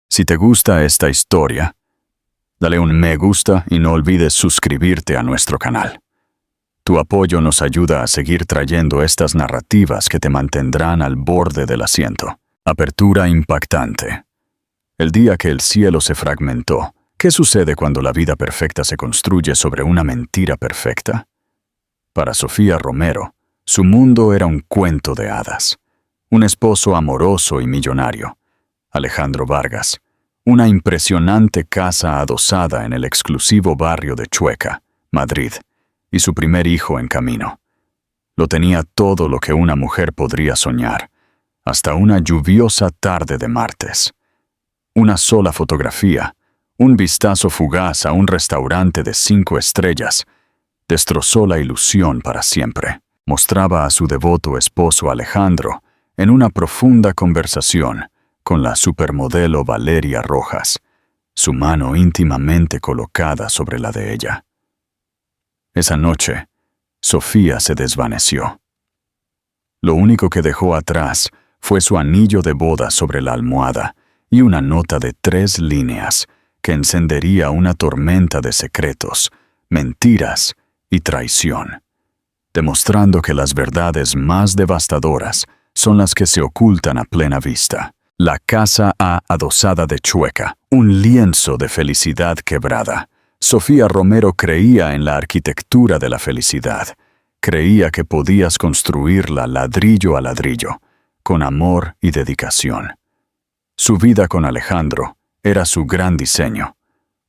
Si te gusta esta historia, dale un me gusta y no olvides suscribirte a nuestro canal. Tu apoyo nos ayuda a seguir trayendo estas narrativas que te mantendrán al borde del asiento. Apertura impactante. El día que el cielo se fragmentó. ¿Qué sucede cuando la vida perfecta se construye sobre una mentira perfecta? Para Sofía Romero, su mundo era un cuento de hadas. Un esposo amoroso y millonario, Alejandro Vargas, una impresionante casa adosada en el exclusivo barrio de Chueca, Madrid, y su primer hijo en camino. Lo tenía todo lo que una mujer podría soñar, hasta una lluviosa tarde de martes. Una sola fotografía, un vistazo fugaz a un restaurante de 5 estrellas, destrozó la ilusión para siempre. Mostraba a su devoto esposo Alejandro en una profunda conversación con la supermodelo Valeria Rojas, su mano íntimamente colocada sobre la de ella. Esa noche, Sofía se desvaneció. Lo único que dejó atrás fue su anillo de boda sobre la almohada y una nota de 3 líneas que encendería una tormenta de secretos, mentiras y traición, demostrando que las verdades más devastadoras son las que se ocultan a plena vista. La casa adosada de Chueca, un lienzo de felicidad quebrada. Sofía Romero creía en la arquitectura de la felicidad. Creía que podías construirla ladrillo a ladrillo, con amor y dedicación. Su vida con Alejandro era su gran diseño,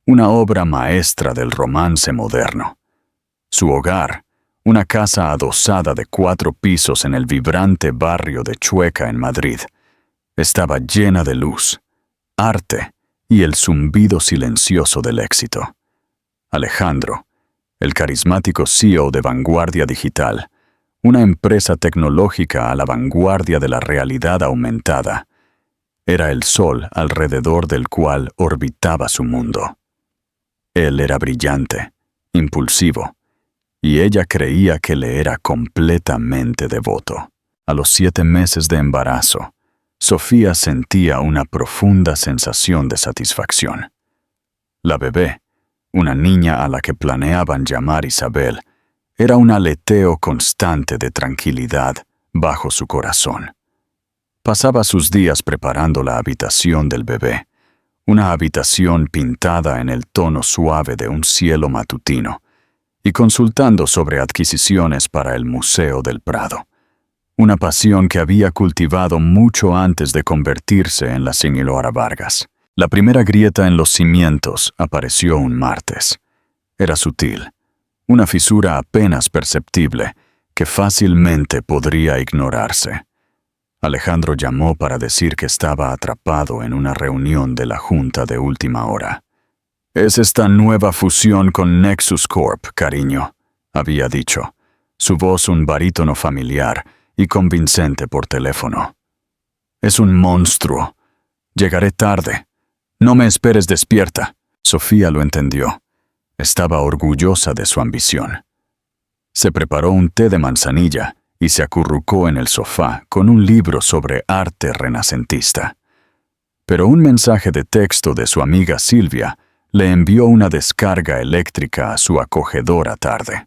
una obra maestra del romance moderno. Su hogar, una casa adosada de 4 pisos en el vibrante barrio de Chueca en Madrid, estaba llena de luz, arte y el zumbido silencioso del éxito. Alejandro, el carismático CEO de Vanguardia Digital, una empresa tecnológica a la vanguardia de la realidad aumentada, era el sol alrededor del cual orbitaba su mundo. Él era brillante, impulsivo, y ella creía que le era completamente devoto. A los 7 meses de embarazo, Sofía sentía una profunda sensación de satisfacción. La bebé, una niña a la que planeaban llamar Isabel, era un aleteo constante de tranquilidad bajo su corazón. Pasaba sus días preparando la habitación del bebé, una habitación pintada en el tono suave de un cielo matutino, y consultando sobre adquisiciones para el Museo del Prado, una pasión que había cultivado mucho antes de convertirse en la señora Vargas. La primera grieta en los cimientos apareció un martes. Era sutil, una fisura apenas perceptible que fácilmente podría ignorarse. Alejandro llamó para decir que estaba atrapado en una reunión de la junta de última hora. «Es esta nueva fusión con Nexus Corp, cariño», había dicho, su voz un barítono familiar y convincente por teléfono. «Es un monstruo. Llegaré tarde. No me esperes despierta». Sofía lo entendió. Estaba orgullosa de su ambición. Se preparó un té de manzanilla y se acurrucó en el sofá con un libro sobre arte renacentista. Pero un mensaje de texto de su amiga Silvia le envió una descarga eléctrica a su acogedora tarde.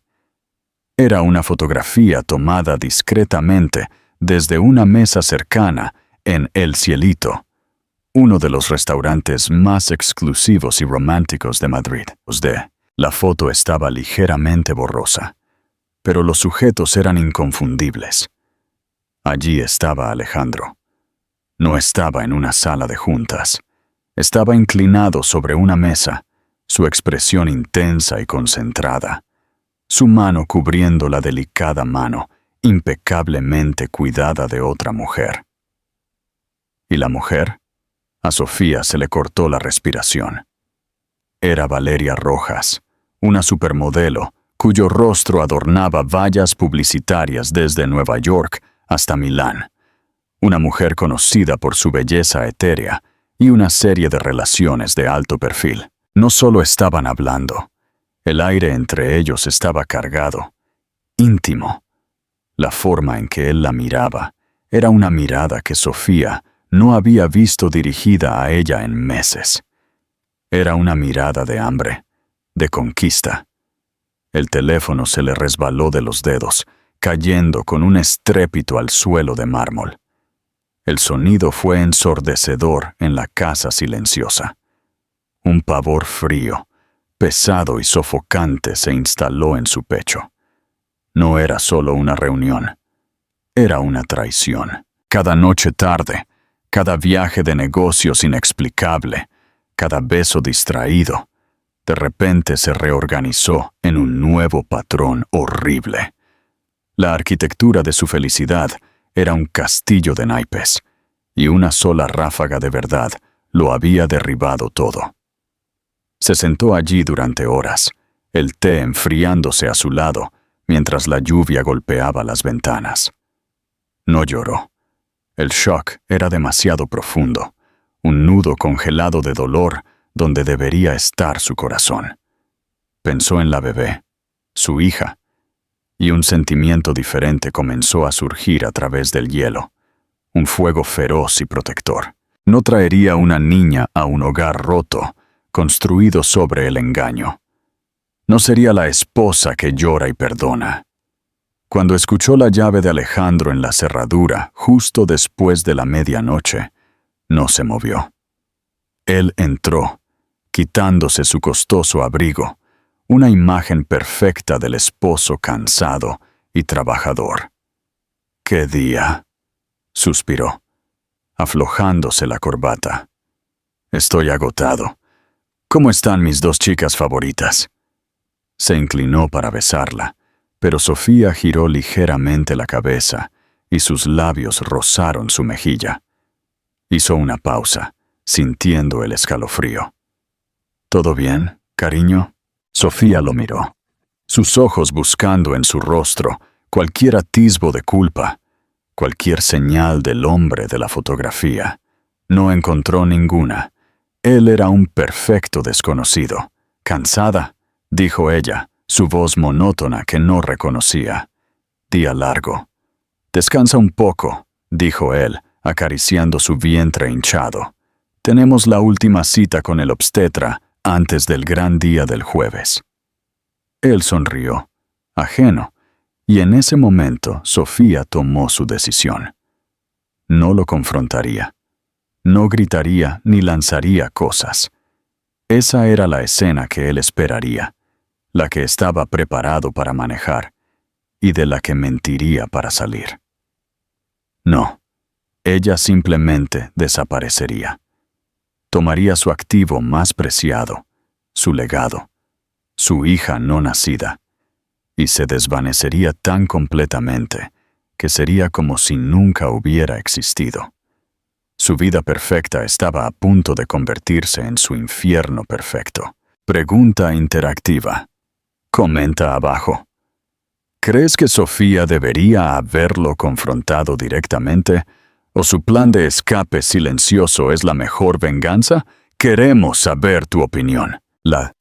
Era una fotografía tomada discretamente desde una mesa cercana en El Cielito, uno de los restaurantes más exclusivos y románticos de Madrid. La foto estaba ligeramente borrosa, pero los sujetos eran inconfundibles. Allí estaba Alejandro. No estaba en una sala de juntas. Estaba inclinado sobre una mesa, su expresión intensa y concentrada, su mano cubriendo la delicada mano impecablemente cuidada de otra mujer. ¿Y la mujer? A Sofía se le cortó la respiración. Era Valeria Rojas, una supermodelo cuyo rostro adornaba vallas publicitarias desde Nueva York hasta Milán, una mujer conocida por su belleza etérea y una serie de relaciones de alto perfil. No solo estaban hablando, el aire entre ellos estaba cargado, íntimo. La forma en que él la miraba era una mirada que Sofía no había visto dirigida a ella en meses. Era una mirada de hambre, de conquista. El teléfono se le resbaló de los dedos, cayendo con un estrépito al suelo de mármol. El sonido fue ensordecedor en la casa silenciosa. Un pavor frío, pesado y sofocante se instaló en su pecho. No era solo una reunión, era una traición. Cada noche tarde, cada viaje de negocios inexplicable, cada beso distraído, de repente se reorganizó en un nuevo patrón horrible. La arquitectura de su felicidad era un castillo de naipes, y una sola ráfaga de verdad lo había derribado todo. Se sentó allí durante horas, el té enfriándose a su lado, mientras la lluvia golpeaba las ventanas. No lloró. El shock era demasiado profundo, un nudo congelado de dolor donde debería estar su corazón. Pensó en la bebé, su hija, y un sentimiento diferente comenzó a surgir a través del hielo, un fuego feroz y protector. No traería una niña a un hogar roto, construido sobre el engaño. No sería la esposa que llora y perdona. Cuando escuchó la llave de Alejandro en la cerradura justo después de la medianoche, no se movió. Él entró, quitándose su costoso abrigo, una imagen perfecta del esposo cansado y trabajador. ¡Qué día!, suspiró, aflojándose la corbata. Estoy agotado. ¿Cómo están mis dos chicas favoritas? Se inclinó para besarla, pero Sofía giró ligeramente la cabeza y sus labios rozaron su mejilla. Hizo una pausa, sintiendo el escalofrío. ¿Todo bien, cariño? Sofía lo miró, sus ojos buscando en su rostro cualquier atisbo de culpa, cualquier señal del hombre de la fotografía. No encontró ninguna. Él era un perfecto desconocido. ¿Cansada?, dijo ella, su voz monótona que no reconocía. Día largo. Descansa un poco, dijo él, acariciando su vientre hinchado. Tenemos la última cita con el obstetra antes del gran día del jueves. Él sonrió, ajeno, y en ese momento Sofía tomó su decisión. No lo confrontaría. No gritaría ni lanzaría cosas. Esa era la escena que él esperaría, la que estaba preparado para manejar y de la que mentiría para salir. No, ella simplemente desaparecería. Tomaría su activo más preciado, su legado, su hija no nacida, y se desvanecería tan completamente que sería como si nunca hubiera existido. Su vida perfecta estaba a punto de convertirse en su infierno perfecto. Pregunta interactiva. Comenta abajo. ¿Crees que Sofía debería haberlo confrontado directamente? ¿O su plan de escape silencioso es la mejor venganza? Queremos saber tu opinión. La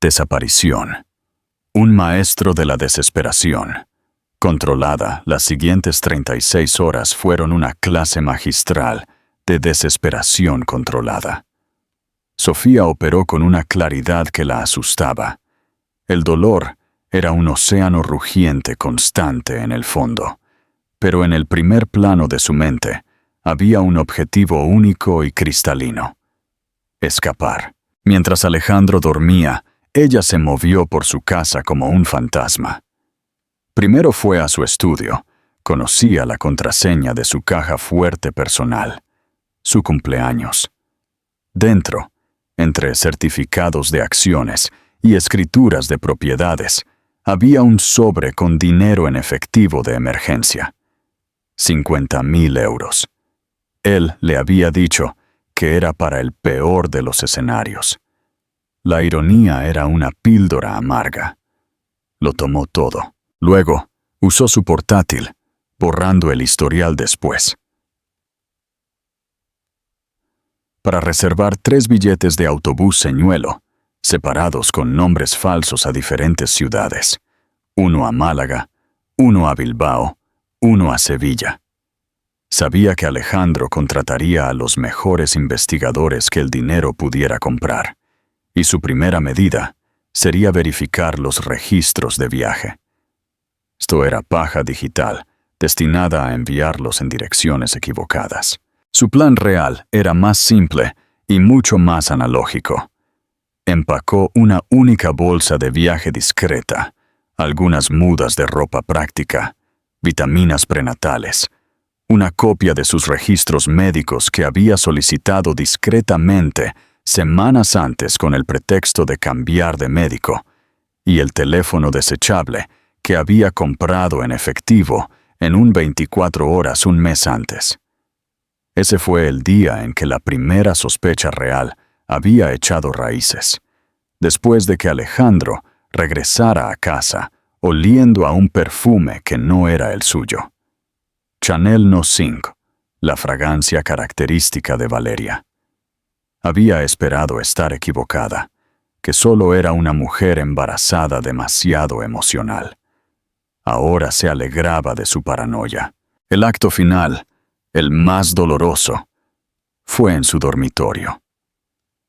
desaparición. Un maestro de la desesperación. Controlada, las siguientes 36 horas fueron una clase magistral de desesperación controlada. Sofía operó con una claridad que la asustaba. El dolor era un océano rugiente constante en el fondo, pero en el primer plano de su mente había un objetivo único y cristalino: escapar. Mientras Alejandro dormía, ella se movió por su casa como un fantasma. Primero fue a su estudio, conocía la contraseña de su caja fuerte personal, su cumpleaños. Dentro, entre certificados de acciones y escrituras de propiedades, había un sobre con dinero en efectivo de emergencia. 50,000 euros. Él le había dicho que era para el peor de los escenarios. La ironía era una píldora amarga. Lo tomó todo. Luego, usó su portátil, borrando el historial después, para reservar 3 billetes de autobús señuelo, separados con nombres falsos a diferentes ciudades. Uno a Málaga, uno a Bilbao, uno a Sevilla. Sabía que Alejandro contrataría a los mejores investigadores que el dinero pudiera comprar, y su primera medida sería verificar los registros de viaje. Esto era paja digital, destinada a enviarlos en direcciones equivocadas. Su plan real era más simple y mucho más analógico. Empacó una única bolsa de viaje discreta, algunas mudas de ropa práctica, vitaminas prenatales, una copia de sus registros médicos que había solicitado discretamente semanas antes con el pretexto de cambiar de médico, y el teléfono desechable que había comprado en efectivo en un 24 horas un mes antes. Ese fue el día en que la primera sospecha real había echado raíces, después de que Alejandro regresara a casa oliendo a un perfume que no era el suyo. Chanel No. 5, la fragancia característica de Valeria. Había esperado estar equivocada, que solo era una mujer embarazada demasiado emocional. Ahora se alegraba de su paranoia. El acto final, el más doloroso, fue en su dormitorio.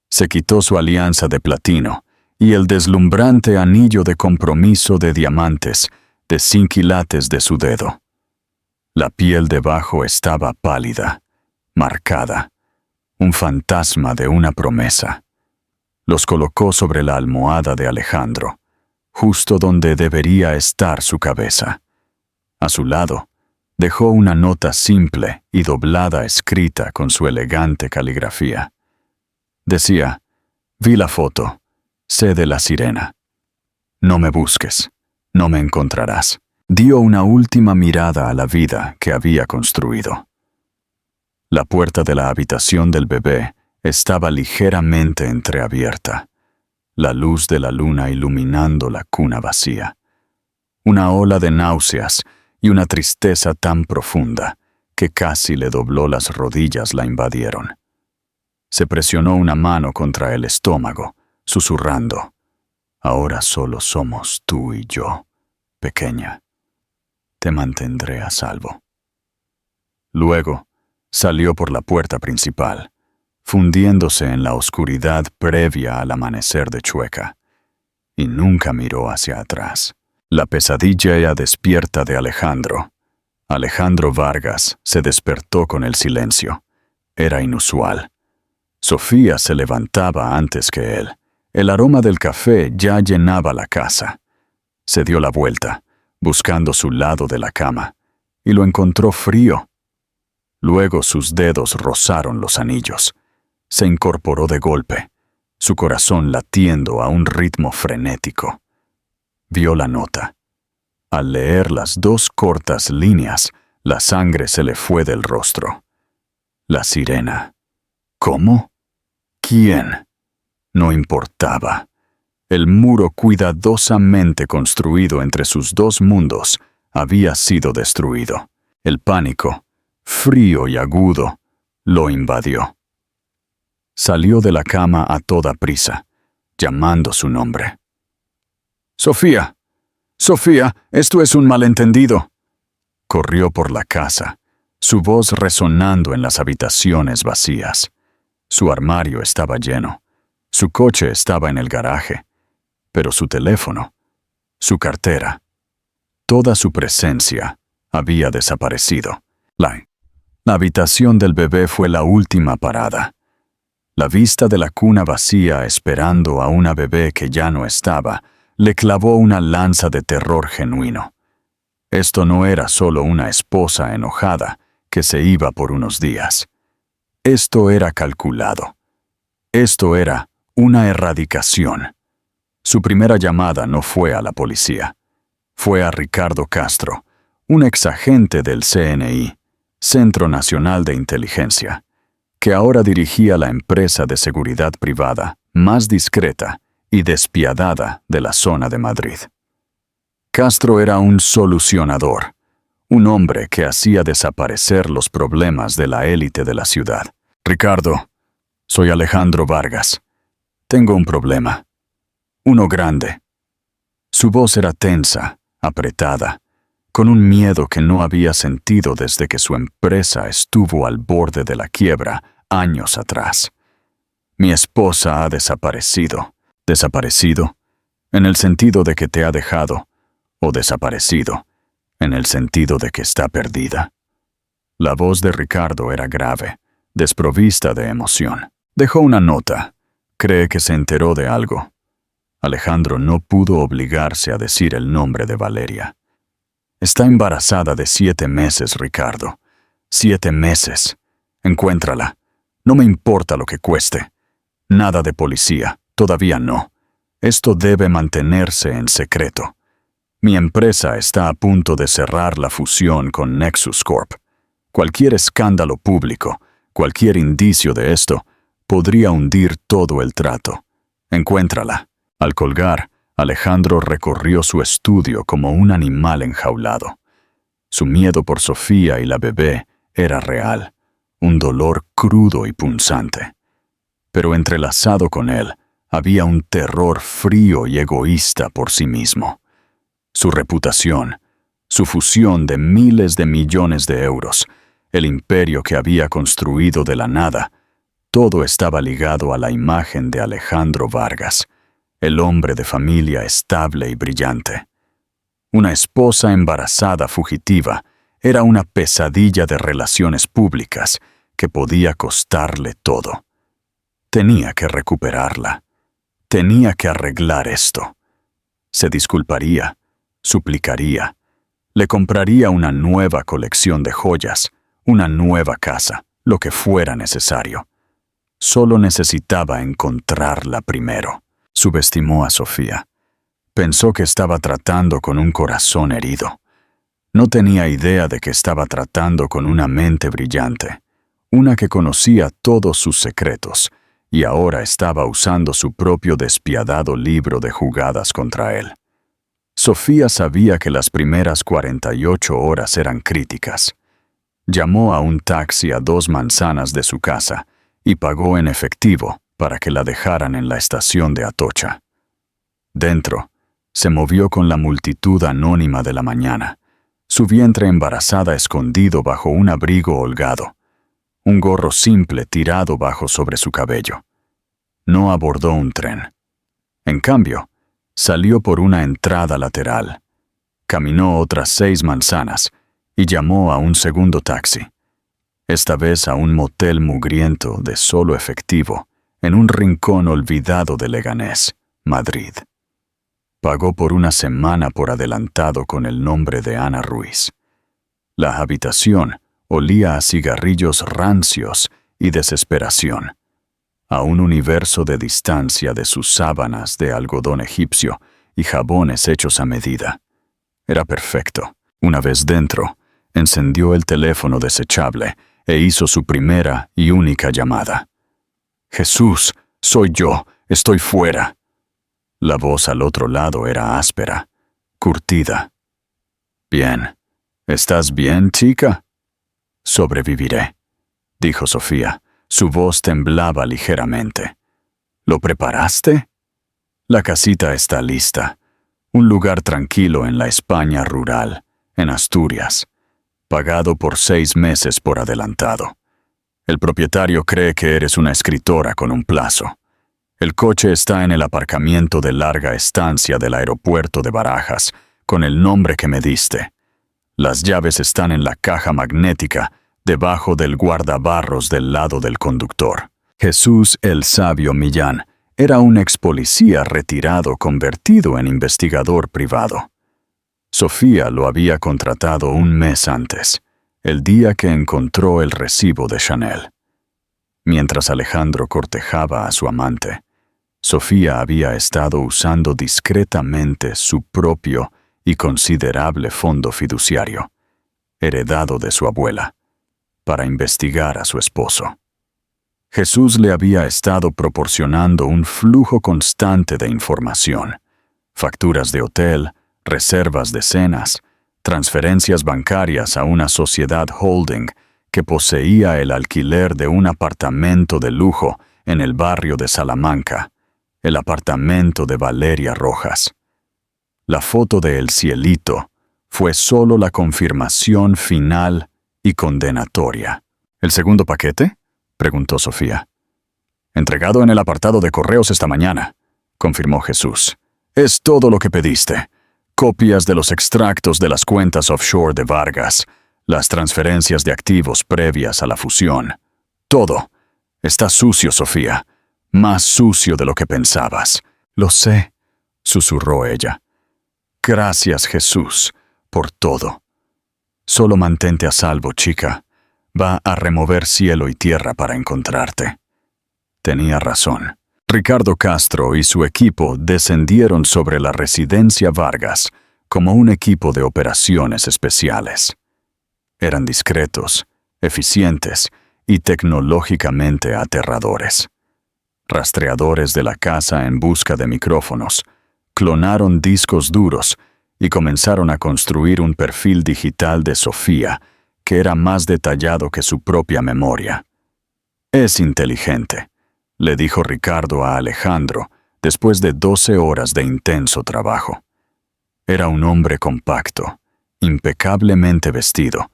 Se quitó su alianza de platino y el deslumbrante anillo de compromiso de diamantes de 5 quilates de su dedo. La piel debajo estaba pálida, marcada, un fantasma de una promesa. Los colocó sobre la almohada de Alejandro, justo donde debería estar su cabeza. A su lado, dejó una nota simple y doblada escrita con su elegante caligrafía. Decía: «Vi la foto, sé de la sirena. No me busques, no me encontrarás». Dio una última mirada a la vida que había construido. La puerta de la habitación del bebé estaba ligeramente entreabierta, la luz de la luna iluminando la cuna vacía. Una ola de náuseas y una tristeza tan profunda que casi le dobló las rodillas la invadieron. Se presionó una mano contra el estómago, susurrando: «Ahora solo somos tú y yo, pequeña. Te mantendré a salvo». Luego, salió por la puerta principal, fundiéndose en la oscuridad previa al amanecer de Chueca, y nunca miró hacia atrás. La pesadilla ya despierta de Alejandro. Alejandro Vargas se despertó con el silencio. Era inusual. Sofía se levantaba antes que él. El aroma del café ya llenaba la casa. Se dio la vuelta, buscando su lado de la cama, y lo encontró frío. Luego sus dedos rozaron los anillos. Se incorporó de golpe, su corazón latiendo a un ritmo frenético. Vio la nota. Al leer las 2 cortas líneas, la sangre se le fue del rostro. La sirena. ¿Cómo? ¿Quién? No importaba. El muro cuidadosamente construido entre sus 2 mundos había sido destruido. El pánico, frío y agudo, lo invadió. Salió de la cama a toda prisa, llamando su nombre. «Sofía, Sofía, esto es un malentendido». Corrió por la casa, su voz resonando en las habitaciones vacías. Su armario estaba lleno, su coche estaba en el garaje, pero su teléfono, su cartera, toda su presencia había desaparecido. La habitación del bebé fue la última parada. La vista de la cuna vacía esperando a una bebé que ya no estaba le clavó una lanza de terror genuino. Esto no era solo una esposa enojada que se iba por unos días. Esto era calculado. Esto era una erradicación. Su primera llamada no fue a la policía. Fue a Ricardo Castro, un exagente del CNI, Centro Nacional de Inteligencia, que ahora dirigía la empresa de seguridad privada más discreta y despiadada de la zona de Madrid. Castro era un solucionador, un hombre que hacía desaparecer los problemas de la élite de la ciudad. «Ricardo, soy Alejandro Vargas. Tengo un problema. Uno grande». Su voz era tensa, apretada, con un miedo que no había sentido desde que su empresa estuvo al borde de la quiebra años atrás. Mi esposa ha desaparecido. ¿Desaparecido? En el sentido de que te ha dejado, o desaparecido, en el sentido de que está perdida. La voz de Ricardo era grave, desprovista de emoción. Dejó una nota. Cree que se enteró de algo. Alejandro no pudo obligarse a decir el nombre de Valeria. Está embarazada de 7 meses, Ricardo. 7 meses. Encuéntrala. No me importa lo que cueste. Nada de policía. Todavía no. Esto debe mantenerse en secreto. Mi empresa está a punto de cerrar la fusión con Nexus Corp. Cualquier escándalo público, cualquier indicio de esto, podría hundir todo el trato. Encuéntrala. Al colgar, Alejandro recorrió su estudio como un animal enjaulado. Su miedo por Sofía y la bebé era real, un dolor crudo y punzante. Pero entrelazado con él, había un terror frío y egoísta por sí mismo. Su reputación, su fusión de miles de millones de euros, el imperio que había construido de la nada, todo estaba ligado a la imagen de Alejandro Vargas, el hombre de familia estable y brillante. Una esposa embarazada fugitiva era una pesadilla de relaciones públicas que podía costarle todo. Tenía que recuperarla. Tenía que arreglar esto. Se disculparía, suplicaría, le compraría una nueva colección de joyas, una nueva casa, lo que fuera necesario. Solo necesitaba encontrarla primero. Subestimó a Sofía. Pensó que estaba tratando con un corazón herido. No tenía idea de que estaba tratando con una mente brillante, una que conocía todos sus secretos, y ahora estaba usando su propio despiadado libro de jugadas contra él. Sofía sabía que las primeras 48 horas eran críticas. Llamó a un taxi a 2 manzanas de su casa y pagó en efectivo para que la dejaran en la estación de Atocha. Dentro, se movió con la multitud anónima de la mañana, su vientre embarazada escondido bajo un abrigo holgado, un gorro simple tirado bajo sobre su cabello. No abordó un tren. En cambio, salió por una entrada lateral, caminó otras 6 manzanas y llamó a un segundo taxi, esta vez a un motel mugriento de solo efectivo, en un rincón olvidado de Leganés, Madrid. Pagó por una semana por adelantado con el nombre de Ana Ruiz. La habitación olía a cigarrillos rancios y desesperación, a un universo de distancia de sus sábanas de algodón egipcio y jabones hechos a medida. Era perfecto. Una vez dentro, encendió el teléfono desechable e hizo su primera y única llamada. «Jesús, soy yo, estoy fuera». La voz al otro lado era áspera, curtida. «Bien. ¿Estás bien, chica?» «Sobreviviré», dijo Sofía. Su voz temblaba ligeramente. «¿Lo preparaste?» «La casita está lista. Un lugar tranquilo en la España rural, en Asturias. Pagado por 6 meses por adelantado. El propietario cree que eres una escritora con un plazo. El coche está en el aparcamiento de larga estancia del aeropuerto de Barajas, con el nombre que me diste. Las llaves están en la caja magnética, debajo del guardabarros del lado del conductor. Jesús el Sabio Millán era un ex policía retirado convertido en investigador privado. Sofía lo había contratado un mes antes, el día que encontró el recibo de Chanel. Mientras Alejandro cortejaba a su amante, Sofía había estado usando discretamente su propio y considerable fondo fiduciario, heredado de su abuela, para investigar a su esposo. Jesús le había estado proporcionando un flujo constante de información, facturas de hotel, reservas de cenas, transferencias bancarias a una sociedad holding que poseía el alquiler de un apartamento de lujo en el barrio de Salamanca, el apartamento de Valeria Rojas. La foto de El Cielito, fue solo la confirmación final y condenatoria. ¿El segundo paquete?, preguntó Sofía. Entregado en el apartado de correos esta mañana, confirmó Jesús. Es todo lo que pediste. Copias de los extractos de las cuentas offshore de Vargas, las transferencias de activos previas a la fusión. Todo. Está sucio, Sofía. Más sucio de lo que pensabas. Lo sé, susurró ella. Gracias, Jesús, por todo. Solo mantente a salvo, chica. Va a remover cielo y tierra para encontrarte. Tenía razón. Ricardo Castro y su equipo descendieron sobre la residencia Vargas como un equipo de operaciones especiales. Eran discretos, eficientes y tecnológicamente aterradores. Rastreadores de la casa en busca de micrófonos, clonaron discos duros y comenzaron a construir un perfil digital de Sofía que era más detallado que su propia memoria. Es inteligente, le dijo Ricardo a Alejandro después de 12 horas de intenso trabajo. Era un hombre compacto, impecablemente vestido,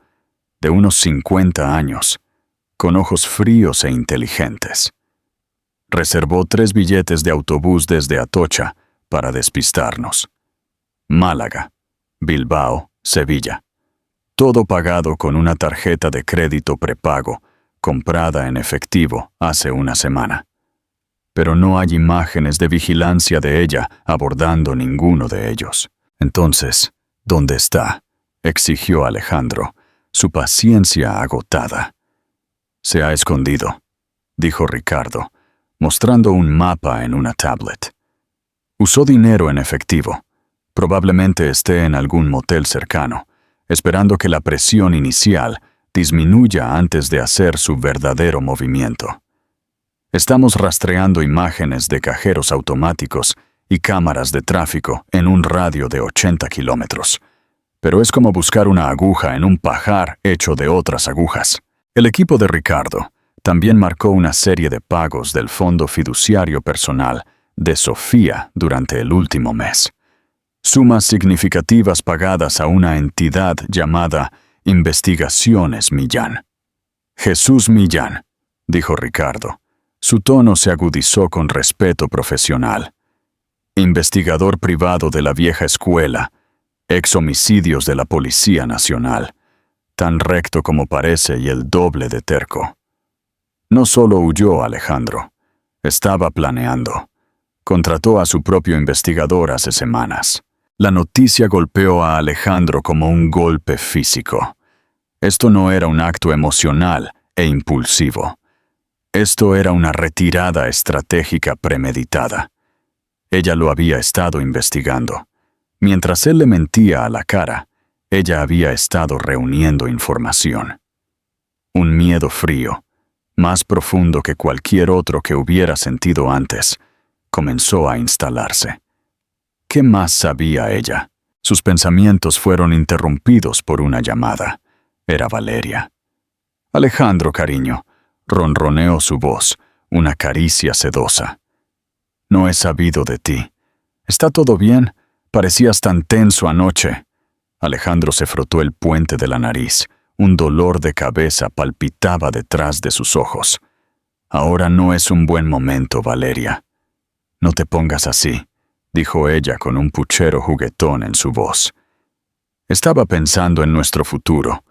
de unos 50 años, con ojos fríos e inteligentes. Reservó 3 billetes de autobús desde Atocha para despistarnos. Málaga, Bilbao, Sevilla. Todo pagado con una tarjeta de crédito prepago, comprada en efectivo hace una semana. Pero no hay imágenes de vigilancia de ella abordando ninguno de ellos. Entonces, ¿dónde está?, exigió Alejandro, su paciencia agotada. Se ha escondido, dijo Ricardo, mostrando un mapa en una tablet. Usó dinero en efectivo. Probablemente esté en algún motel cercano, esperando que la presión inicial disminuya antes de hacer su verdadero movimiento. Estamos rastreando imágenes de cajeros automáticos y cámaras de tráfico en un radio de 80 kilómetros. Pero es como buscar una aguja en un pajar hecho de otras agujas. El equipo de Ricardo también marcó una serie de pagos del fondo fiduciario personal de Sofía durante el último mes. Sumas significativas pagadas a una entidad llamada Investigaciones Millán. Jesús Millán, dijo Ricardo. Su tono se agudizó con respeto profesional. Investigador privado de la vieja escuela, ex homicidios de la Policía Nacional, tan recto como parece y el doble de terco. No solo huyó Alejandro, estaba planeando. Contrató a su propio investigador hace semanas. La noticia golpeó a Alejandro como un golpe físico. Esto no era un acto emocional e impulsivo. Esto era una retirada estratégica premeditada. Ella lo había estado investigando. Mientras él le mentía a la cara, ella había estado reuniendo información. Un miedo frío, más profundo que cualquier otro que hubiera sentido antes, comenzó a instalarse. ¿Qué más sabía ella? Sus pensamientos fueron interrumpidos por una llamada. Era Valeria. Alejandro, cariño, ronroneó su voz, una caricia sedosa. No he sabido de ti. ¿Está todo bien? Parecías tan tenso anoche. Alejandro se frotó el puente de la nariz. Un dolor de cabeza palpitaba detrás de sus ojos. Ahora no es un buen momento, Valeria. No te pongas así, dijo ella con un puchero juguetón en su voz. Estaba pensando en nuestro futuro.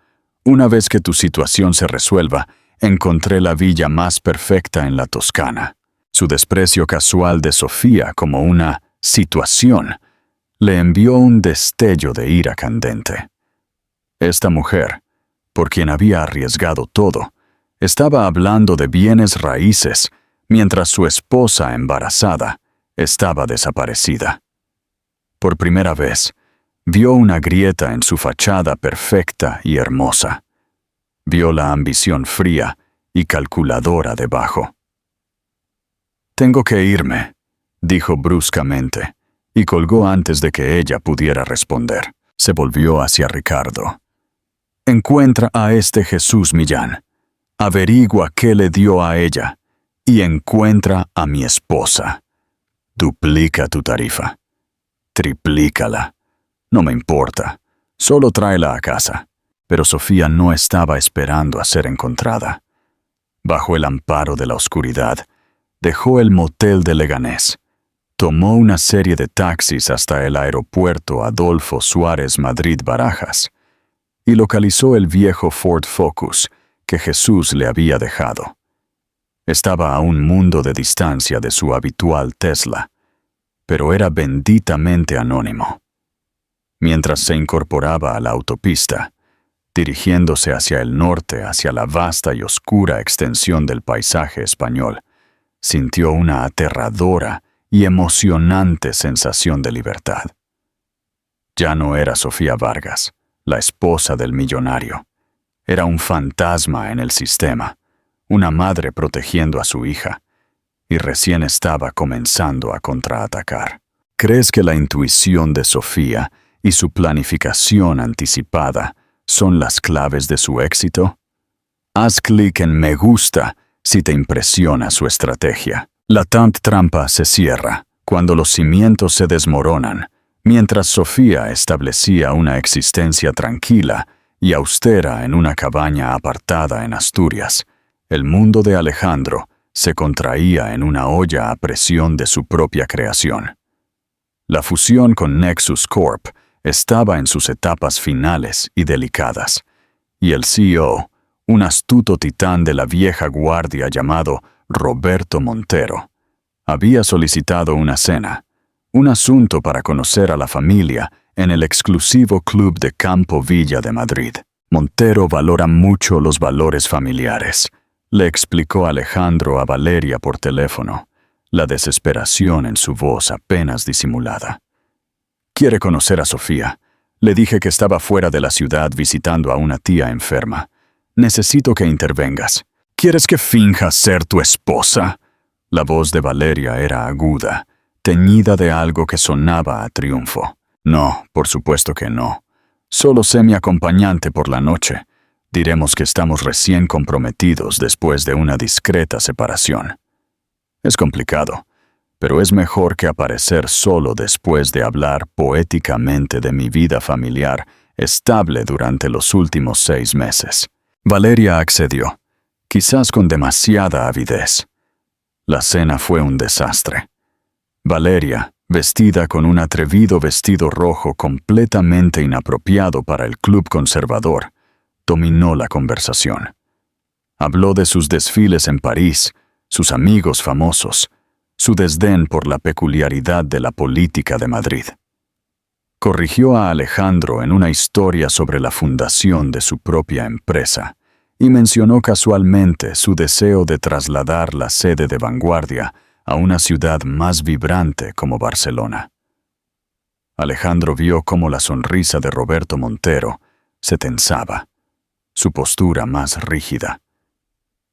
Una vez que tu situación se resuelva, encontré la villa más perfecta en la Toscana. Su desprecio casual de Sofía como una situación le envió un destello de ira candente. Esta mujer, por quien había arriesgado todo, estaba hablando de bienes raíces, mientras su esposa embarazada estaba desaparecida. Por primera vez, vio una grieta en su fachada perfecta y hermosa. Vio la ambición fría y calculadora debajo. «Tengo que irme», dijo bruscamente, y colgó antes de que ella pudiera responder. Se volvió hacia Ricardo. «Encuentra a este Jesús Millán. Averigua qué le dio a ella. Y encuentra a mi esposa. Duplica tu tarifa. Triplícala. No me importa. Solo tráela a casa. Pero Sofía no estaba esperando a ser encontrada. Bajo el amparo de la oscuridad, dejó el motel de Leganés. Tomó una serie de taxis hasta el aeropuerto Adolfo Suárez Madrid-Barajas y localizó el viejo Ford Focus que Jesús le había dejado. Estaba a un mundo de distancia de su habitual Tesla, pero era benditamente anónimo. Mientras se incorporaba a la autopista, dirigiéndose hacia el norte, hacia la vasta y oscura extensión del paisaje español, sintió una aterradora y emocionante sensación de libertad. Ya no era Sofía Vargas, la esposa del millonario. Era un fantasma en el sistema, una madre protegiendo a su hija, y recién estaba comenzando a contraatacar. ¿Crees que la intuición de Sofía y su planificación anticipada son las claves de su éxito? Haz clic en me gusta si te impresiona su estrategia. La trampa se cierra cuando los cimientos se desmoronan, mientras Sofía establecía una existencia tranquila y austera en una cabaña apartada en Asturias. El mundo de Alejandro se contraía en una olla a presión de su propia creación. La fusión con Nexus Corp estaba en sus etapas finales y delicadas, y el CEO, un astuto titán de la vieja guardia llamado Roberto Montero, había solicitado una cena, un asunto para conocer a la familia en el exclusivo Club de Campo Villa de Madrid. Montero valora mucho los valores familiares, le explicó Alejandro a Valeria por teléfono, la desesperación en su voz apenas disimulada. Quiere conocer a Sofía. Le dije que estaba fuera de la ciudad visitando a una tía enferma. Necesito que intervengas. ¿Quieres que finja ser tu esposa? La voz de Valeria era aguda, teñida de algo que sonaba a triunfo. No, por supuesto que no. Solo sé mi acompañante por la noche. Diremos que estamos recién comprometidos después de una discreta separación. Es complicado, pero es mejor que aparecer solo después de hablar poéticamente de mi vida familiar estable durante los últimos 6 meses. Valeria accedió, quizás con demasiada avidez. La cena fue un desastre. Valeria, vestida con un atrevido vestido rojo completamente inapropiado para el club conservador, dominó la conversación. Habló de sus desfiles en París, sus amigos famosos, su desdén por la peculiaridad de la política de Madrid. Corrigió a Alejandro en una historia sobre la fundación de su propia empresa y mencionó casualmente su deseo de trasladar la sede de Vanguardia a una ciudad más vibrante como Barcelona. Alejandro vio cómo la sonrisa de Roberto Montero se tensaba, su postura más rígida.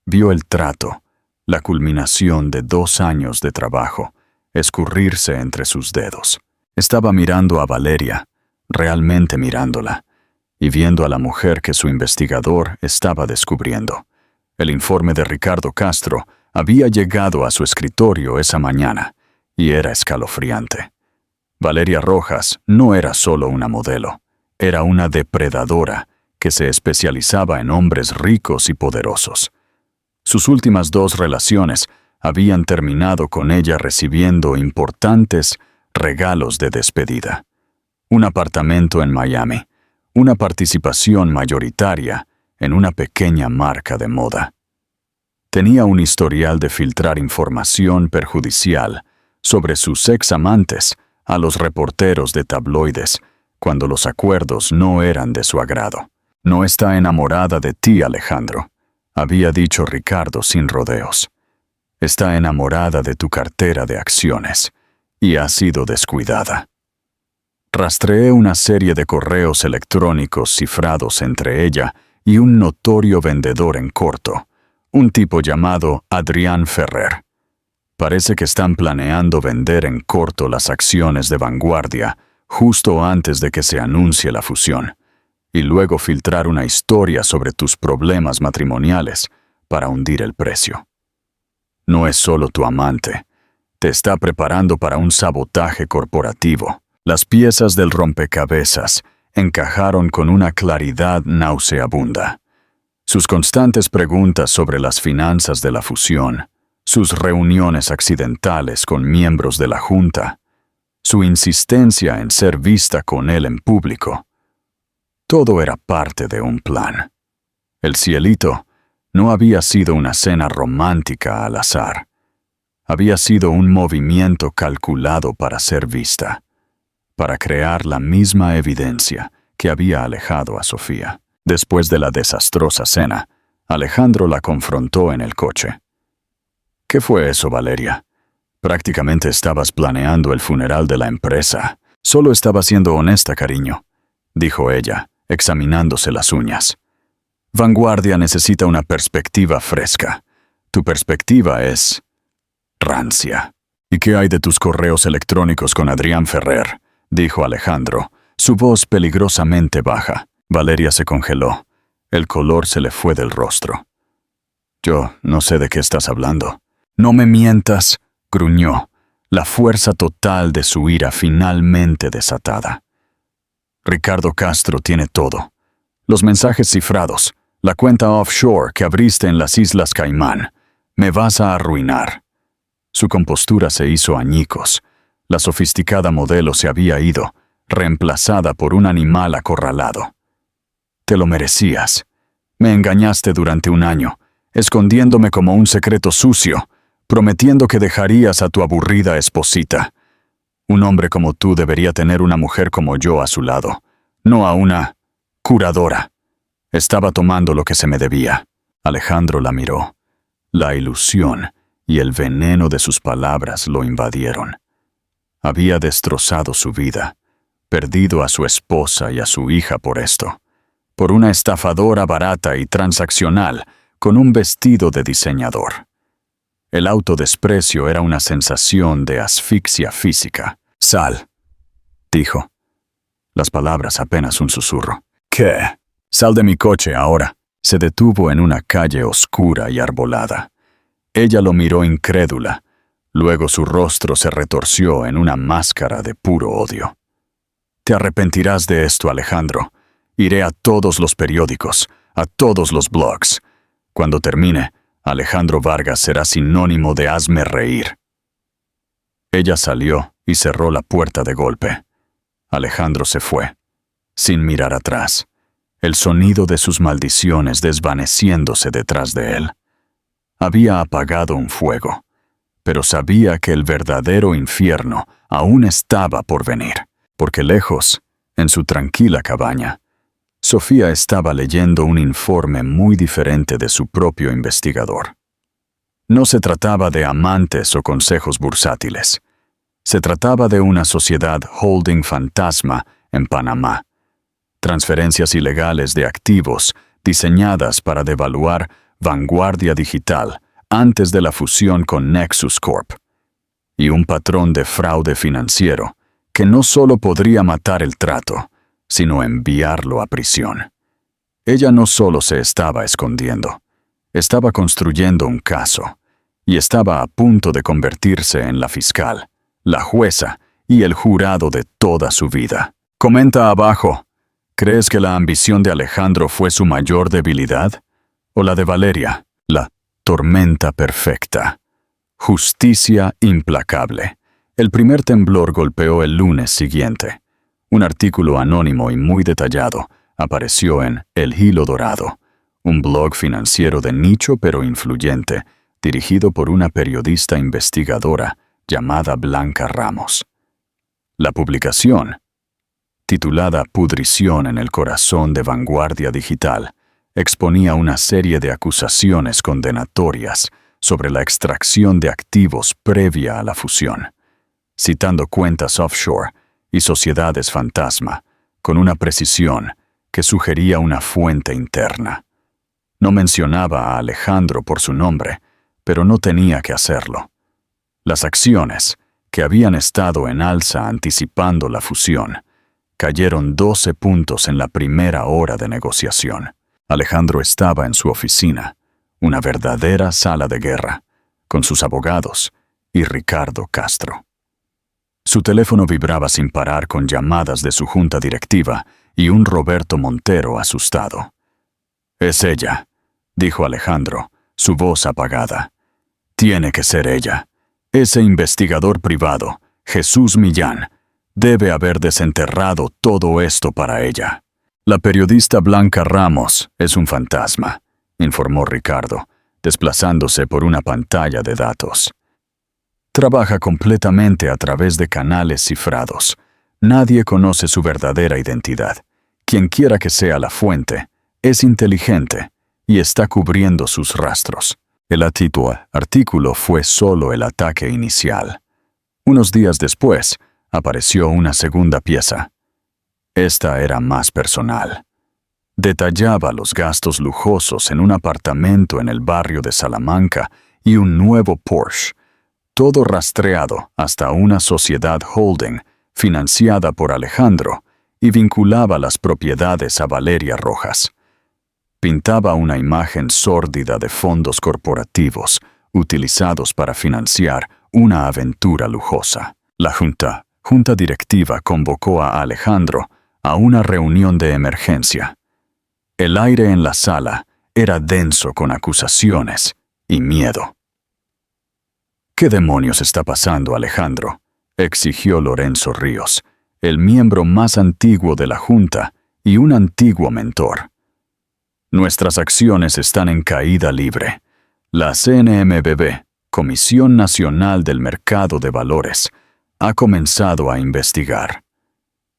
Vio el trato, la culminación de 2 años de trabajo, escurrirse entre sus dedos. Estaba mirando a Valeria, realmente mirándola, y viendo a la mujer que su investigador estaba descubriendo. El informe de Ricardo Castro había llegado a su escritorio esa mañana, y era escalofriante. Valeria Rojas no era solo una modelo, era una depredadora que se especializaba en hombres ricos y poderosos. Sus últimas 2 relaciones habían terminado con ella recibiendo importantes regalos de despedida. Un apartamento en Miami, una participación mayoritaria en una pequeña marca de moda. Tenía un historial de filtrar información perjudicial sobre sus ex-amantes a los reporteros de tabloides cuando los acuerdos no eran de su agrado. No está enamorada de ti, Alejandro, había dicho Ricardo sin rodeos. Está enamorada de tu cartera de acciones y ha sido descuidada. Rastreé una serie de correos electrónicos cifrados entre ella y un notorio vendedor en corto, un tipo llamado Adrián Ferrer. Parece que están planeando vender en corto las acciones de Vanguardia justo antes de que se anuncie la fusión, y luego filtrar una historia sobre tus problemas matrimoniales para hundir el precio. No es solo tu amante, te está preparando para un sabotaje corporativo. Las piezas del rompecabezas encajaron con una claridad nauseabunda. Sus constantes preguntas sobre las finanzas de la fusión, sus reuniones accidentales con miembros de la junta, su insistencia en ser vista con él en público. Todo era parte de un plan. El cielito no había sido una cena romántica al azar. Había sido un movimiento calculado para ser vista, para crear la misma evidencia que había alejado a Sofía. Después de la desastrosa cena, Alejandro la confrontó en el coche. ¿Qué fue eso, Valeria? Prácticamente estabas planeando el funeral de la empresa. Solo estaba siendo honesta, cariño, dijo ella, examinándose las uñas. Vanguardia necesita una perspectiva fresca. Tu perspectiva es rancia. ¿Y qué hay de tus correos electrónicos con Adrián Ferrer?, dijo Alejandro, su voz peligrosamente baja. Valeria se congeló. El color se le fue del rostro. Yo no sé de qué estás hablando. No me mientas, gruñó, la fuerza total de su ira finalmente desatada. Ricardo Castro tiene todo. Los mensajes cifrados, la cuenta offshore que abriste en las Islas Caimán. Me vas a arruinar. Su compostura se hizo añicos. La sofisticada modelo se había ido, reemplazada por un animal acorralado. Te lo merecías. Me engañaste durante un año, escondiéndome como un secreto sucio, prometiendo que dejarías a tu aburrida esposita. Un hombre como tú debería tener una mujer como yo a su lado, no a una curadora. Estaba tomando lo que se me debía. Alejandro la miró. La ilusión y el veneno de sus palabras lo invadieron. Había destrozado su vida, perdido a su esposa y a su hija por esto, por una estafadora barata y transaccional con un vestido de diseñador. El autodesprecio era una sensación de asfixia física. «Sal», dijo. Las palabras apenas un susurro. «¿Qué? Sal de mi coche ahora». Se detuvo en una calle oscura y arbolada. Ella lo miró incrédula. Luego su rostro se retorció en una máscara de puro odio. «Te arrepentirás de esto, Alejandro. Iré a todos los periódicos, a todos los blogs. Cuando termine, Alejandro Vargas será sinónimo de hazme reír». Ella salió y cerró la puerta de golpe. Alejandro se fue, sin mirar atrás, el sonido de sus maldiciones desvaneciéndose detrás de él. Había apagado un fuego, pero sabía que el verdadero infierno aún estaba por venir, porque lejos, en su tranquila cabaña, Sofía estaba leyendo un informe muy diferente de su propio investigador. No se trataba de amantes o consejos bursátiles. Se trataba de una sociedad holding fantasma en Panamá. Transferencias ilegales de activos diseñadas para devaluar Vanguardia Digital antes de la fusión con Nexus Corp. Y un patrón de fraude financiero que no solo podría matar el trato, sino enviarlo a prisión. Ella no solo se estaba escondiendo, estaba construyendo un caso, y estaba a punto de convertirse en la fiscal, la jueza y el jurado de toda su vida. Comenta abajo, ¿crees que la ambición de Alejandro fue su mayor debilidad? ¿O la de Valeria, la tormenta perfecta? Justicia implacable. El primer temblor golpeó el lunes siguiente. Un artículo anónimo y muy detallado apareció en El Hilo Dorado, un blog financiero de nicho pero influyente, dirigido por una periodista investigadora llamada Blanca Ramos. La publicación, titulada Pudrición en el corazón de Vanguardia Digital, exponía una serie de acusaciones condenatorias sobre la extracción de activos previa a la fusión, citando cuentas offshore y sociedades fantasma, con una precisión que sugería una fuente interna. No mencionaba a Alejandro por su nombre, pero no tenía que hacerlo. Las acciones, que habían estado en alza anticipando la fusión, cayeron 12 puntos en la primera hora de negociación. Alejandro estaba en su oficina, una verdadera sala de guerra, con sus abogados y Ricardo Castro. Su teléfono vibraba sin parar con llamadas de su junta directiva y un Roberto Montero asustado. «Es ella», dijo Alejandro, su voz apagada. «Tiene que ser ella. Ese investigador privado, Jesús Millán, debe haber desenterrado todo esto para ella». «La periodista Blanca Ramos es un fantasma», informó Ricardo, desplazándose por una pantalla de datos. «Trabaja completamente a través de canales cifrados. Nadie conoce su verdadera identidad. Quienquiera que sea la fuente, es inteligente y está cubriendo sus rastros». El artículo fue solo el ataque inicial. Unos días después, apareció una segunda pieza. Esta era más personal. Detallaba los gastos lujosos en un apartamento en el barrio de Salamanca y un nuevo Porsche, todo rastreado hasta una sociedad holding financiada por Alejandro y vinculaba las propiedades a Valeria Rojas. Pintaba una imagen sórdida de fondos corporativos utilizados para financiar una aventura lujosa. La junta directiva convocó a Alejandro a una reunión de emergencia. El aire en la sala era denso con acusaciones y miedo. «¿Qué demonios está pasando, Alejandro?», exigió Lorenzo Ríos, el miembro más antiguo de la junta y un antiguo mentor. «Nuestras acciones están en caída libre. La CNMVB, Comisión Nacional del Mercado de Valores, ha comenzado a investigar.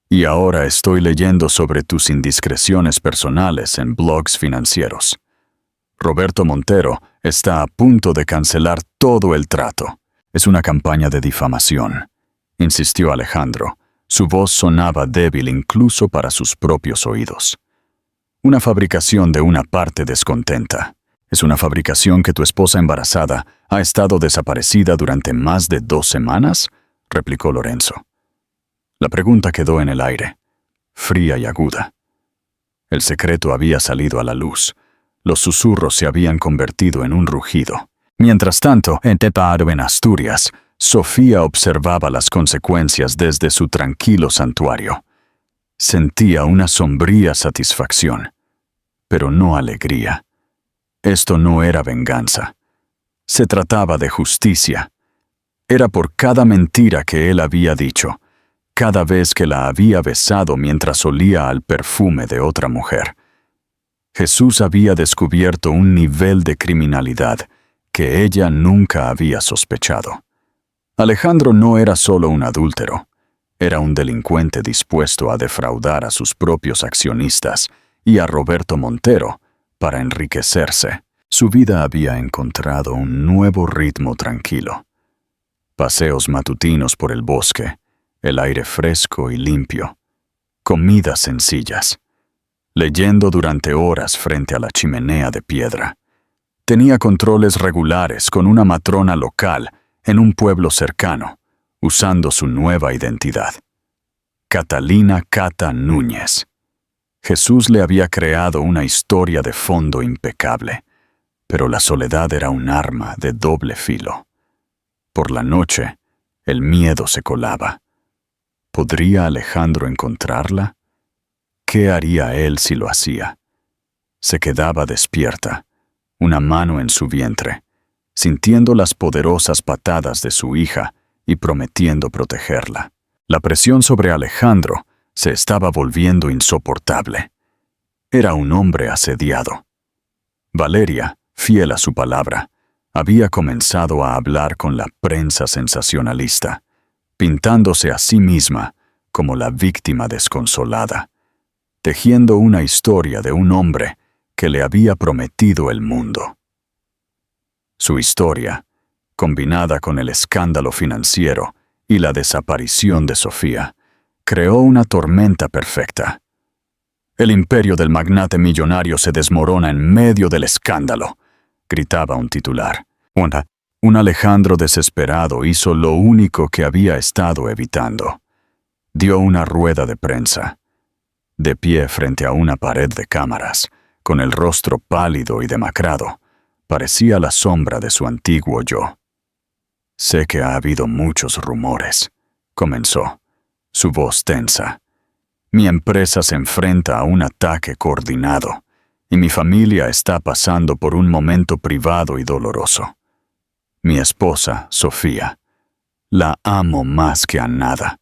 Y ahora estoy leyendo sobre tus indiscreciones personales en blogs financieros. Roberto Montero está a punto de cancelar todo el trato. Es una campaña de difamación», insistió Alejandro. Su voz sonaba débil incluso para sus propios oídos. «Una fabricación de una parte descontenta. Es una fabricación que tu esposa embarazada ha estado desaparecida durante más de 2 semanas», replicó Lorenzo. La pregunta quedó en el aire, fría y aguda. El secreto había salido a la luz. Los susurros se habían convertido en un rugido. Mientras tanto, en Teparo, en Asturias, Sofía observaba las consecuencias desde su tranquilo santuario. Sentía una sombría satisfacción, pero no alegría. Esto no era venganza. Se trataba de justicia. Era por cada mentira que él había dicho, cada vez que la había besado mientras olía al perfume de otra mujer. Jesús había descubierto un nivel de criminalidad que ella nunca había sospechado. Alejandro no era solo un adúltero, era un delincuente dispuesto a defraudar a sus propios accionistas y a Roberto Montero para enriquecerse. Su vida había encontrado un nuevo ritmo tranquilo. Paseos matutinos por el bosque, el aire fresco y limpio, comidas sencillas, leyendo durante horas frente a la chimenea de piedra. Tenía controles regulares con una matrona local en un pueblo cercano, usando su nueva identidad. Catalina Cata Núñez. Jesús le había creado una historia de fondo impecable, pero la soledad era un arma de doble filo. Por la noche, el miedo se colaba. ¿Podría Alejandro encontrarla? ¿Qué haría él si lo hacía? Se quedaba despierta, una mano en su vientre, sintiendo las poderosas patadas de su hija y prometiendo protegerla. La presión sobre Alejandro se estaba volviendo insoportable. Era un hombre asediado. Valeria, fiel a su palabra, había comenzado a hablar con la prensa sensacionalista, pintándose a sí misma como la víctima desconsolada, tejiendo una historia de un hombre que le había prometido el mundo. Su historia, combinada con el escándalo financiero y la desaparición de Sofía, creó una tormenta perfecta. «El imperio del magnate millonario se desmorona en medio del escándalo», gritaba un titular. Un Alejandro desesperado hizo lo único que había estado evitando. Dio una rueda de prensa. De pie frente a una pared de cámaras, con el rostro pálido y demacrado, parecía la sombra de su antiguo yo. «Sé que ha habido muchos rumores», comenzó, su voz tensa. Mi empresa se enfrenta a un ataque coordinado y mi familia está pasando por un momento privado y doloroso. Mi esposa, Sofía, la amo más que a nada.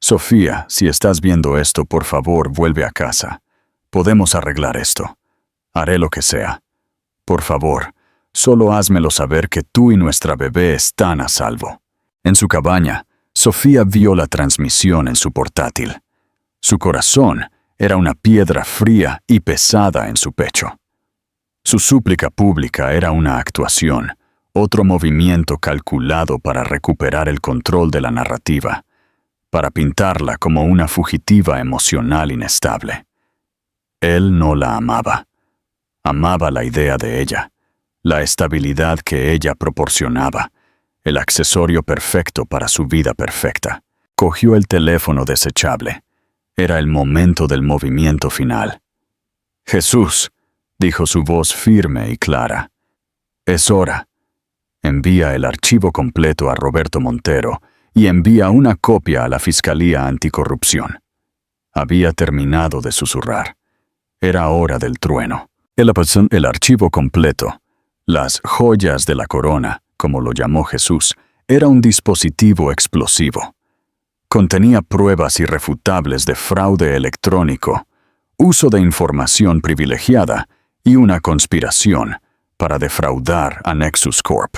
Sofía, si estás viendo esto, por favor, vuelve a casa. Podemos arreglar esto. Haré lo que sea. Por favor, solo házmelo saber que tú y nuestra bebé están a salvo. En su cabaña, Sofía vio la transmisión en su portátil. Su corazón era una piedra fría y pesada en su pecho. Su súplica pública era una actuación, otro movimiento calculado para recuperar el control de la narrativa, para pintarla como una fugitiva emocional inestable. Él no la amaba. Amaba la idea de ella, la estabilidad que ella proporcionaba, el accesorio perfecto para su vida perfecta. Cogió el teléfono desechable. Era el momento del movimiento final. «Jesús», dijo su voz firme y clara. «Es hora. Envía el archivo completo a Roberto Montero y envía una copia a la Fiscalía Anticorrupción». Había terminado de susurrar. Era hora del trueno. El archivo completo, las joyas de la corona, como lo llamó Jesús, era un dispositivo explosivo. Contenía pruebas irrefutables de fraude electrónico, uso de información privilegiada y una conspiración para defraudar a Nexus Corp.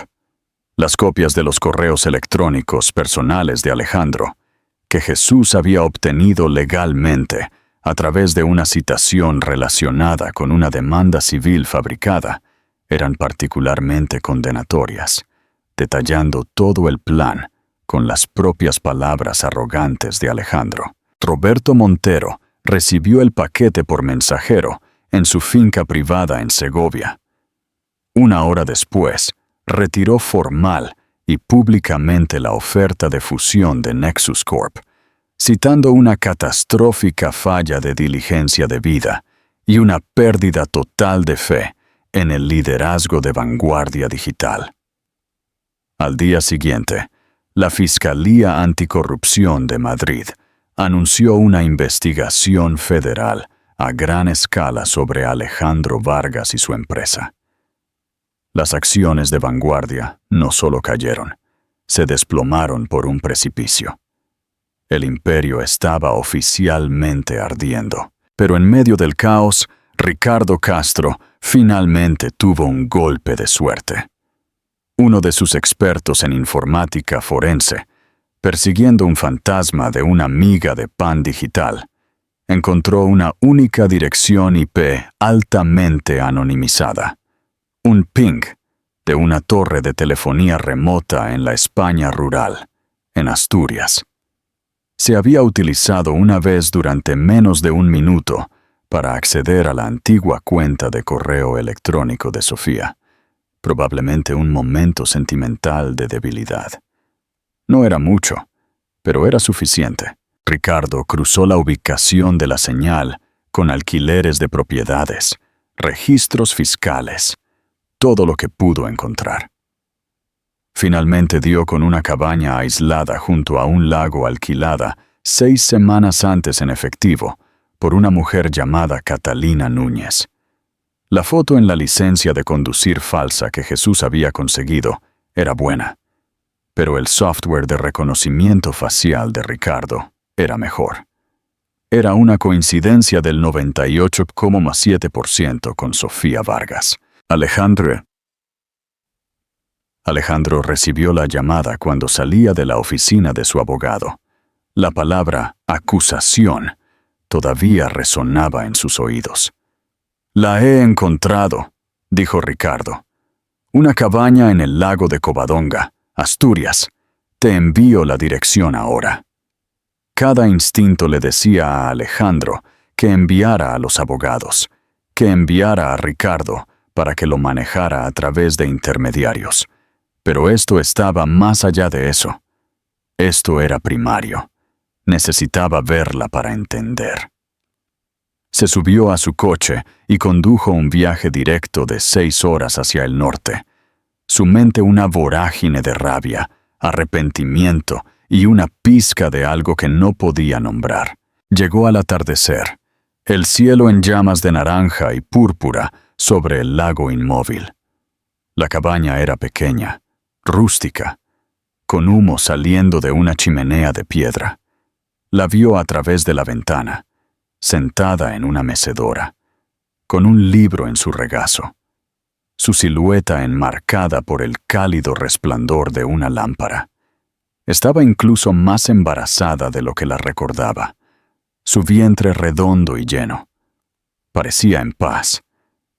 Las copias de los correos electrónicos personales de Alejandro, que Jesús había obtenido legalmente a través de una citación relacionada con una demanda civil fabricada, eran particularmente condenatorias, detallando todo el plan con las propias palabras arrogantes de Alejandro. Roberto Montero recibió el paquete por mensajero en su finca privada en Segovia. Una hora después, retiró formal y públicamente la oferta de fusión de Nexus Corp, citando una catastrófica falla de diligencia debida y una pérdida total de fe en el liderazgo de vanguardia digital. Al día siguiente, la Fiscalía Anticorrupción de Madrid anunció una investigación federal a gran escala sobre Alejandro Vargas y su empresa. Las acciones de vanguardia no solo cayeron, se desplomaron por un precipicio. El imperio estaba oficialmente ardiendo, pero en medio del caos, Ricardo Castro finalmente tuvo un golpe de suerte. Uno de sus expertos en informática forense, persiguiendo un fantasma de una miga de pan digital, encontró una única dirección IP altamente anonimizada, un ping de una torre de telefonía remota en la España rural, en Asturias. Se había utilizado una vez durante menos de un minuto para acceder a la antigua cuenta de correo electrónico de Sofía, probablemente un momento sentimental de debilidad. No era mucho, pero era suficiente. Ricardo cruzó la ubicación de la señal con alquileres de propiedades, registros fiscales, todo lo que pudo encontrar. Finalmente dio con una cabaña aislada junto a un lago alquilada 6 semanas antes en efectivo por una mujer llamada Catalina Núñez. La foto en la licencia de conducir falsa que Jesús había conseguido era buena, pero el software de reconocimiento facial de Ricardo era mejor. Era una coincidencia del 98,7% con Sofía Vargas. Alejandro recibió la llamada cuando salía de la oficina de su abogado. La palabra acusación todavía resonaba en sus oídos. «La he encontrado», dijo Ricardo. «Una cabaña en el lago de Covadonga, Asturias. Te envío la dirección ahora». Cada instinto le decía a Alejandro que enviara a los abogados, que enviara a Ricardo para que lo manejara a través de intermediarios. Pero esto estaba más allá de eso. Esto era primario. Necesitaba verla para entender. Se subió a su coche y condujo un viaje directo de 6 horas hacia el norte. Su mente una vorágine de rabia, arrepentimiento y una pizca de algo que no podía nombrar. Llegó al atardecer, el cielo en llamas de naranja y púrpura sobre el lago inmóvil. La cabaña era pequeña, rústica, con humo saliendo de una chimenea de piedra. La vio a través de la ventana, sentada en una mecedora, con un libro en su regazo, su silueta enmarcada por el cálido resplandor de una lámpara. Estaba incluso más embarazada de lo que la recordaba, su vientre redondo y lleno. Parecía en paz.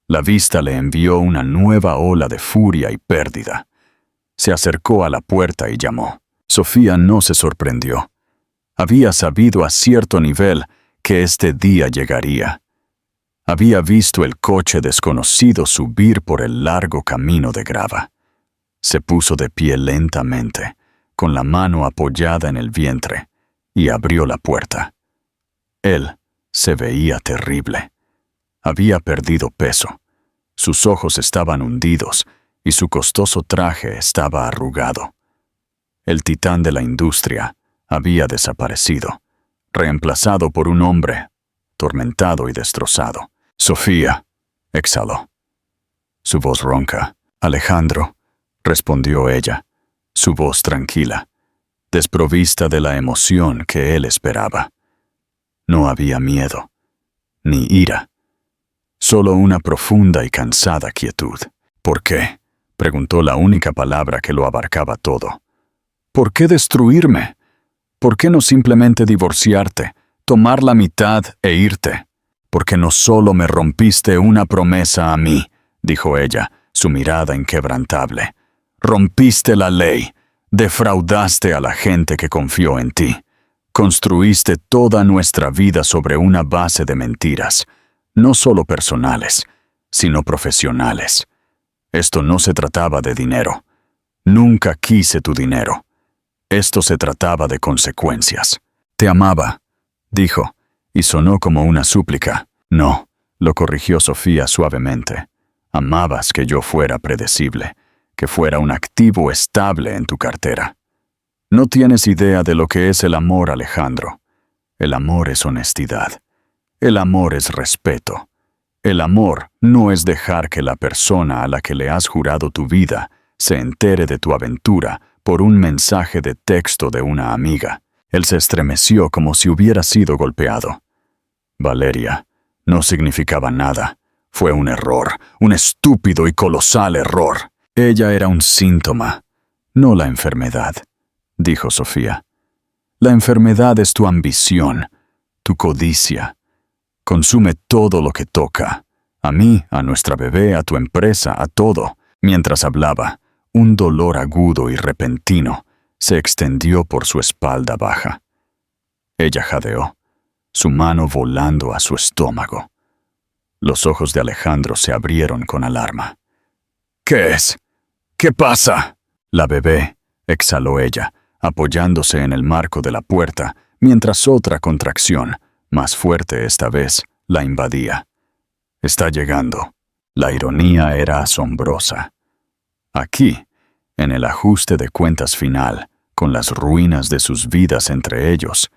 La vista le envió una nueva ola de furia y pérdida. Se acercó a la puerta y llamó. Sofía no se sorprendió. Había sabido a cierto nivel que este día llegaría. Había visto el coche desconocido subir por el largo camino de grava. Se puso de pie lentamente, con la mano apoyada en el vientre, y abrió la puerta. Él se veía terrible. Había perdido peso. Sus ojos estaban hundidos y su costoso traje estaba arrugado. El titán de la industria había desaparecido, reemplazado por un hombre atormentado y destrozado. Sofía, exhaló. Su voz ronca. Alejandro, respondió ella, su voz tranquila, desprovista de la emoción que él esperaba. No había miedo, ni ira, solo una profunda y cansada quietud. ¿Por qué?, preguntó la única palabra que lo abarcaba todo. ¿Por qué destruirme? ¿Por qué no simplemente divorciarte, tomar la mitad e irte? Porque no solo me rompiste una promesa a mí, dijo ella, su mirada inquebrantable. Rompiste la ley, defraudaste a la gente que confió en ti. Construiste toda nuestra vida sobre una base de mentiras, no solo personales, sino profesionales. Esto no se trataba de dinero. Nunca quise tu dinero. Esto se trataba de consecuencias. Te amaba, dijo, y sonó como una súplica. No, lo corrigió Sofía suavemente. Amabas que yo fuera predecible, que fuera un activo estable en tu cartera. No tienes idea de lo que es el amor, Alejandro. El amor es honestidad. El amor es respeto. El amor no es dejar que la persona a la que le has jurado tu vida se entere de tu aventura por un mensaje de texto de una amiga. Él se estremeció como si hubiera sido golpeado. Valeria, no significaba nada. Fue un error, un estúpido y colosal error. Ella era un síntoma, no la enfermedad, dijo Sofía. La enfermedad es tu ambición, tu codicia. Consume todo lo que toca. A mí, a nuestra bebé, a tu empresa, a todo. Mientras hablaba, un dolor agudo y repentino se extendió por su espalda baja. Ella jadeó, su mano volando a su estómago. Los ojos de Alejandro se abrieron con alarma. ¿Qué es? ¿Qué pasa? La bebé, exhaló ella, apoyándose en el marco de la puerta, mientras otra contracción, más fuerte esta vez, la invadía. Está llegando. La ironía era asombrosa. Aquí, en el ajuste de cuentas final, con las ruinas de sus vidas entre ellos,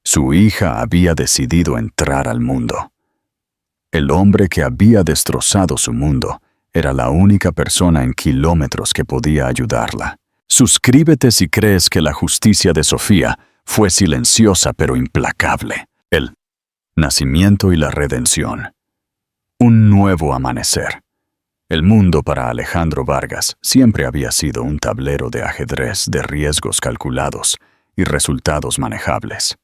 su hija había decidido entrar al mundo. El hombre que había destrozado su mundo era la única persona en kilómetros que podía ayudarla. Suscríbete si crees que la justicia de Sofía fue silenciosa pero implacable. El nacimiento y la redención. Un nuevo amanecer. El mundo para Alejandro Vargas siempre había sido un tablero de ajedrez de riesgos calculados y resultados manejables.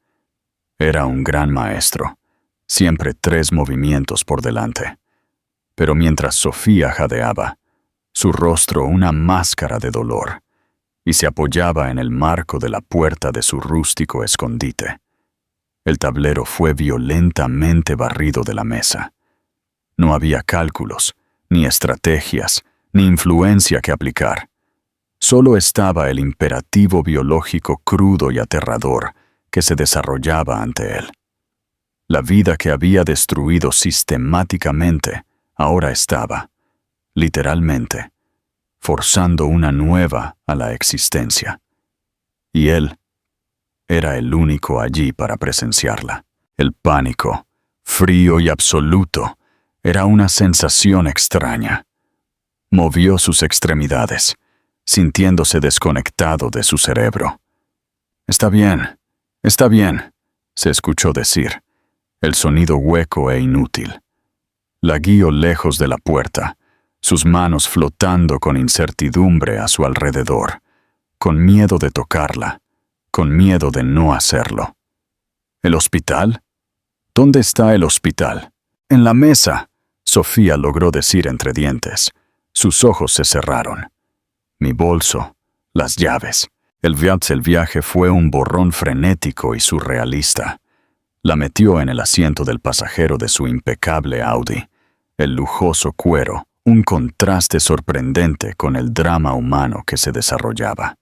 Era un gran maestro, siempre 3 movimientos por delante. Pero mientras Sofía jadeaba, su rostro una máscara de dolor, y se apoyaba en el marco de la puerta de su rústico escondite. El tablero fue violentamente barrido de la mesa. No había cálculos, ni estrategias, ni influencia que aplicar. Solo estaba el imperativo biológico crudo y aterrador que se desarrollaba ante él. La vida que había destruido sistemáticamente ahora estaba, literalmente, forzando una nueva a la existencia. Y él era el único allí para presenciarla. El pánico, frío y absoluto, era una sensación extraña. Movió sus extremidades, sintiéndose desconectado de su cerebro. Está bien, se escuchó decir, el sonido hueco e inútil. La guió lejos de la puerta, sus manos flotando con incertidumbre a su alrededor, con miedo de tocarla, con miedo de no hacerlo. ¿El hospital? ¿Dónde está el hospital? En la mesa, Sofía logró decir entre dientes. Sus ojos se cerraron. Mi bolso, las llaves. El viaje fue un borrón frenético y surrealista. La metió en el asiento del pasajero de su impecable Audi. El lujoso cuero, un contraste sorprendente con el drama humano que se desarrollaba.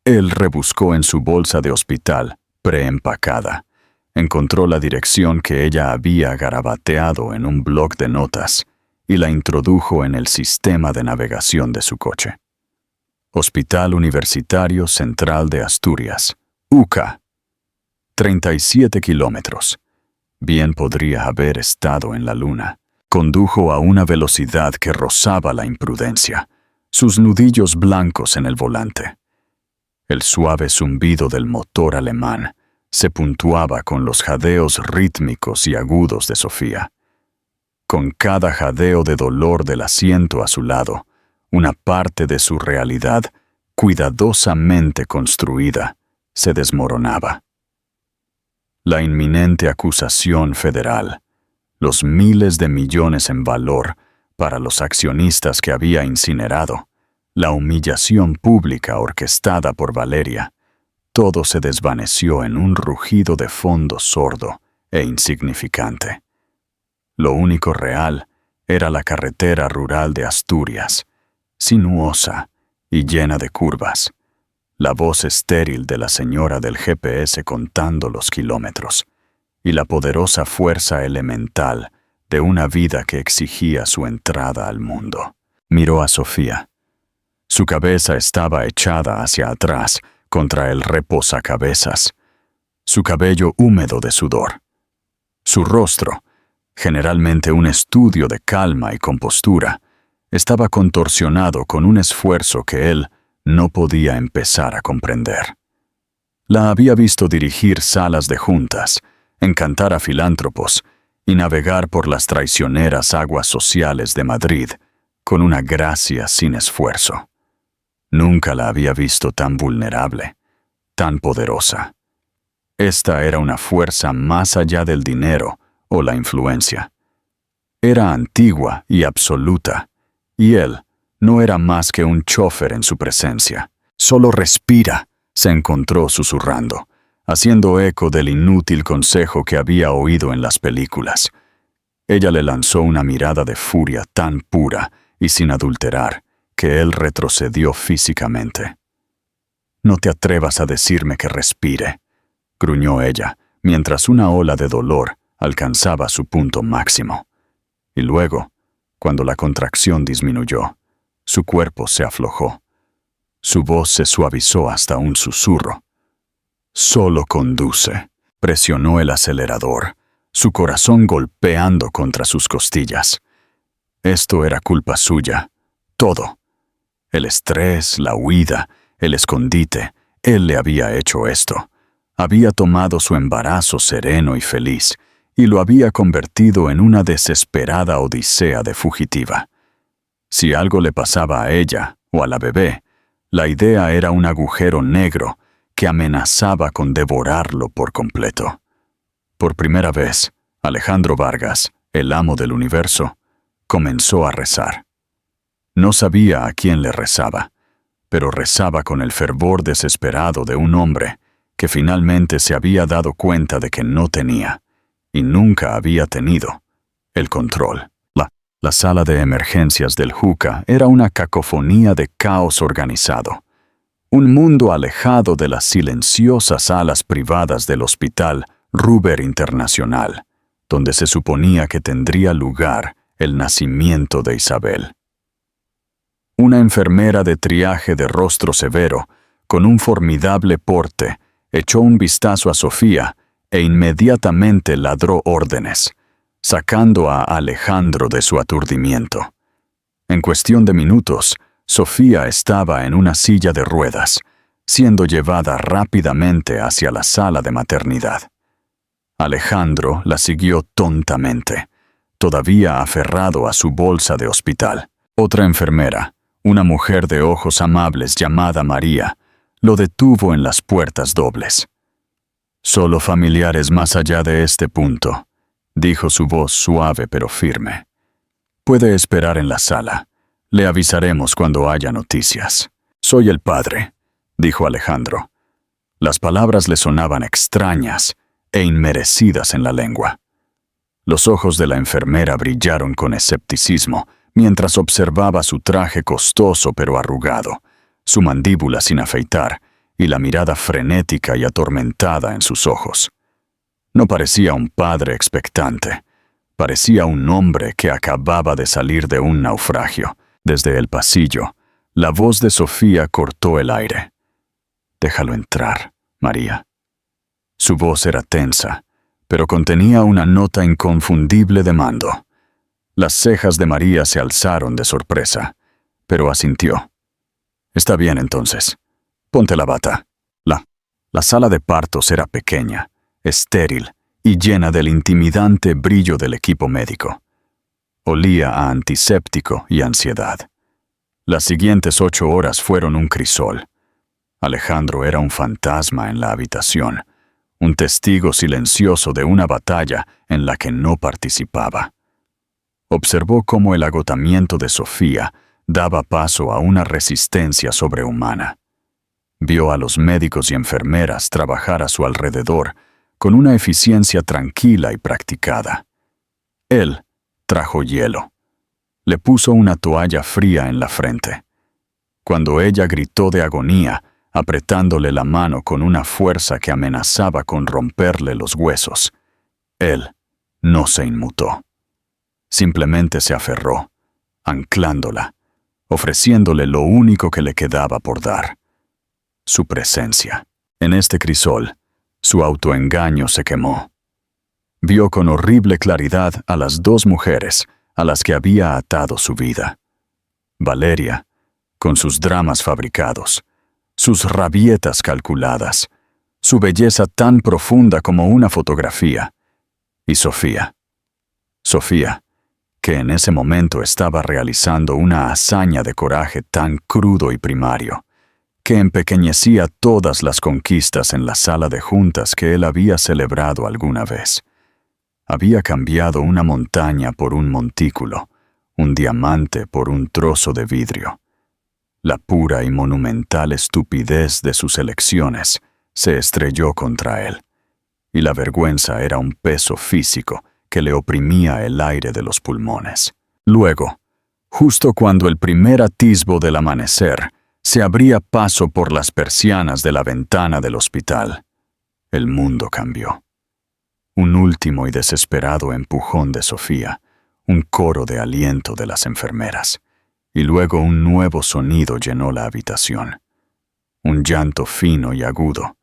Él rebuscó en su bolsa de hospital, preempacada. Encontró la dirección que ella había garabateado en un bloc de notas y la introdujo en el sistema de navegación de su coche. Hospital Universitario Central de Asturias, UCA. 37 kilómetros. Bien podría haber estado en la luna. Condujo a una velocidad que rozaba la imprudencia, sus nudillos blancos en el volante. El suave zumbido del motor alemán se puntuaba con los jadeos rítmicos y agudos de Sofía. Con cada jadeo de dolor del asiento a su lado, una parte de su realidad, cuidadosamente construida, se desmoronaba. La inminente acusación federal, los miles de millones en valor para los accionistas que había incinerado, la humillación pública orquestada por Valeria, todo se desvaneció en un rugido de fondo sordo e insignificante. Lo único real era la carretera rural de Asturias, sinuosa y llena de curvas, la voz estéril de la señora del GPS contando los kilómetros, y la poderosa fuerza elemental de una vida que exigía su entrada al mundo. Miró a Sofía. Su cabeza estaba echada hacia atrás contra el reposacabezas, su cabello húmedo de sudor. Su rostro, generalmente un estudio de calma y compostura, estaba contorsionado con un esfuerzo que él no podía empezar a comprender. La había visto dirigir salas de juntas, encantar a filántropos y navegar por las traicioneras aguas sociales de Madrid con una gracia sin esfuerzo. Nunca la había visto tan vulnerable, tan poderosa. Esta era una fuerza más allá del dinero o la influencia. Era antigua y absoluta, y él no era más que un chofer en su presencia. Solo respira, se encontró susurrando, haciendo eco del inútil consejo que había oído en las películas. Ella le lanzó una mirada de furia tan pura y sin adulterar, que él retrocedió físicamente. «No te atrevas a decirme que respire», gruñó ella, mientras una ola de dolor alcanzaba su punto máximo. Y luego, cuando la contracción disminuyó, su cuerpo se aflojó. Su voz se suavizó hasta un susurro. «Solo conduce», presionó el acelerador, su corazón golpeando contra sus costillas. Esto era culpa suya, todo. El estrés, la huida, el escondite, él le había hecho esto. Había tomado su embarazo sereno y feliz y lo había convertido en una desesperada odisea de fugitiva. Si algo le pasaba a ella o a la bebé, la idea era un agujero negro que amenazaba con devorarlo por completo. Por primera vez, Alejandro Vargas, el amo del universo, comenzó a rezar. No sabía a quién le rezaba, pero rezaba con el fervor desesperado de un hombre que finalmente se había dado cuenta de que no tenía, y nunca había tenido, el control. La sala de emergencias del Juca era una cacofonía de caos organizado. Un mundo alejado de las silenciosas salas privadas del Hospital Ruber Internacional, donde se suponía que tendría lugar el nacimiento de Isabel. Una enfermera de triaje de rostro severo, con un formidable porte, echó un vistazo a Sofía e inmediatamente ladró órdenes, sacando a Alejandro de su aturdimiento. En cuestión de minutos, Sofía estaba en una silla de ruedas, siendo llevada rápidamente hacia la sala de maternidad. Alejandro la siguió tontamente, todavía aferrado a su bolsa de hospital. Otra enfermera, una mujer de ojos amables llamada María, lo detuvo en las puertas dobles. «Solo familiares más allá de este punto», dijo su voz suave pero firme. «Puede esperar en la sala. Le avisaremos cuando haya noticias». «Soy el padre», dijo Alejandro. Las palabras le sonaban extrañas e inmerecidas en la lengua. Los ojos de la enfermera brillaron con escepticismo mientras observaba su traje costoso pero arrugado, su mandíbula sin afeitar y la mirada frenética y atormentada en sus ojos. No parecía un padre expectante. Parecía un hombre que acababa de salir de un naufragio. Desde el pasillo, la voz de Sofía cortó el aire. «Déjalo entrar, María». Su voz era tensa, pero contenía una nota inconfundible de mando. Las cejas de María se alzaron de sorpresa, pero asintió. «Está bien entonces. Ponte la bata». La sala de partos era pequeña, estéril y llena del intimidante brillo del equipo médico. Olía a antiséptico y ansiedad. Las siguientes 8 horas fueron un crisol. Alejandro era un fantasma en la habitación, un testigo silencioso de una batalla en la que no participaba. Observó cómo el agotamiento de Sofía daba paso a una resistencia sobrehumana. Vio a los médicos y enfermeras trabajar a su alrededor con una eficiencia tranquila y practicada. Él trajo hielo. Le puso una toalla fría en la frente. Cuando ella gritó de agonía, apretándole la mano con una fuerza que amenazaba con romperle los huesos, él no se inmutó. Simplemente se aferró, anclándola, ofreciéndole lo único que le quedaba por dar: su presencia. En este crisol, su autoengaño se quemó. Vio con horrible claridad a las 2 mujeres a las que había atado su vida. Valeria, con sus dramas fabricados, sus rabietas calculadas, su belleza tan profunda como una fotografía, y Sofía. Sofía, que en ese momento estaba realizando una hazaña de coraje tan crudo y primario, que empequeñecía todas las conquistas en la sala de juntas que él había celebrado alguna vez. Había cambiado una montaña por un montículo, un diamante por un trozo de vidrio. La pura y monumental estupidez de sus elecciones se estrelló contra él, y la vergüenza era un peso físico que le oprimía el aire de los pulmones. Luego, justo cuando el primer atisbo del amanecer se abría paso por las persianas de la ventana del hospital, el mundo cambió. Un último y desesperado empujón de Sofía, un coro de aliento de las enfermeras, y luego un nuevo sonido llenó la habitación. Un llanto fino y agudo,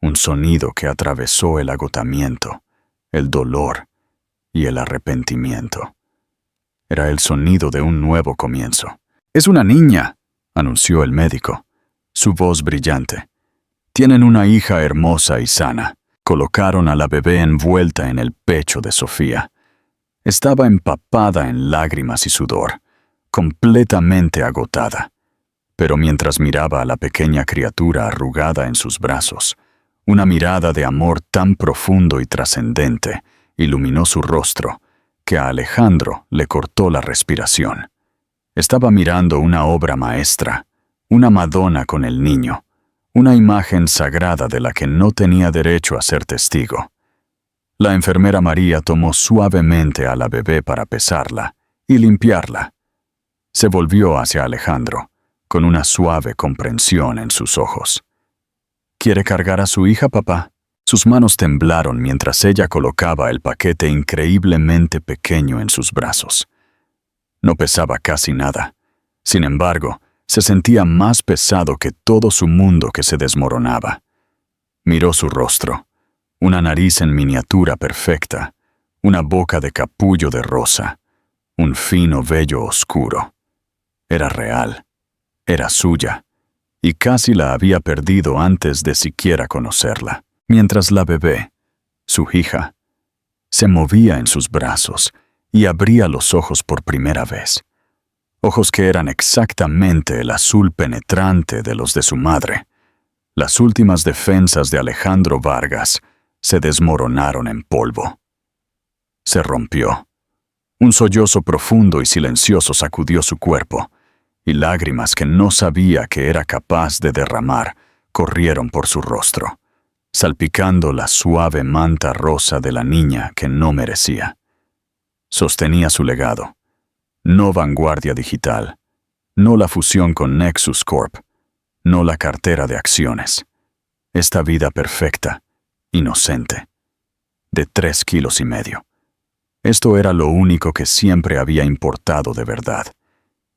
un sonido que atravesó el agotamiento, el dolor y el arrepentimiento. Era el sonido de un nuevo comienzo. «Es una niña», anunció el médico, su voz brillante. «Tienen una hija hermosa y sana». Colocaron a la bebé envuelta en el pecho de Sofía. Estaba empapada en lágrimas y sudor, completamente agotada. Pero mientras miraba a la pequeña criatura arrugada en sus brazos, una mirada de amor tan profundo y trascendente iluminó su rostro que a Alejandro le cortó la respiración. Estaba mirando una obra maestra, una Madonna con el niño, una imagen sagrada de la que no tenía derecho a ser testigo. La enfermera María tomó suavemente a la bebé para pesarla y limpiarla. Se volvió hacia Alejandro, con una suave comprensión en sus ojos. «¿Quiere cargar a su hija, papá?» Sus manos temblaron mientras ella colocaba el paquete increíblemente pequeño en sus brazos. No pesaba casi nada. Sin embargo, se sentía más pesado que todo su mundo que se desmoronaba. Miró su rostro, una nariz en miniatura perfecta, una boca de capullo de rosa, un fino vello oscuro. Era real, era suya, y casi la había perdido antes de siquiera conocerla. Mientras la bebé, su hija, se movía en sus brazos y abría los ojos por primera vez. Ojos que eran exactamente el azul penetrante de los de su madre. Las últimas defensas de Alejandro Vargas se desmoronaron en polvo. Se rompió. Un sollozo profundo y silencioso sacudió su cuerpo, y lágrimas que no sabía que era capaz de derramar corrieron por su rostro, salpicando la suave manta rosa de la niña que no merecía. Sostenía su legado. No vanguardia digital, no la fusión con Nexus Corp, no la cartera de acciones. Esta vida perfecta, inocente, de 3,5 kilos. Esto era lo único que siempre había importado de verdad,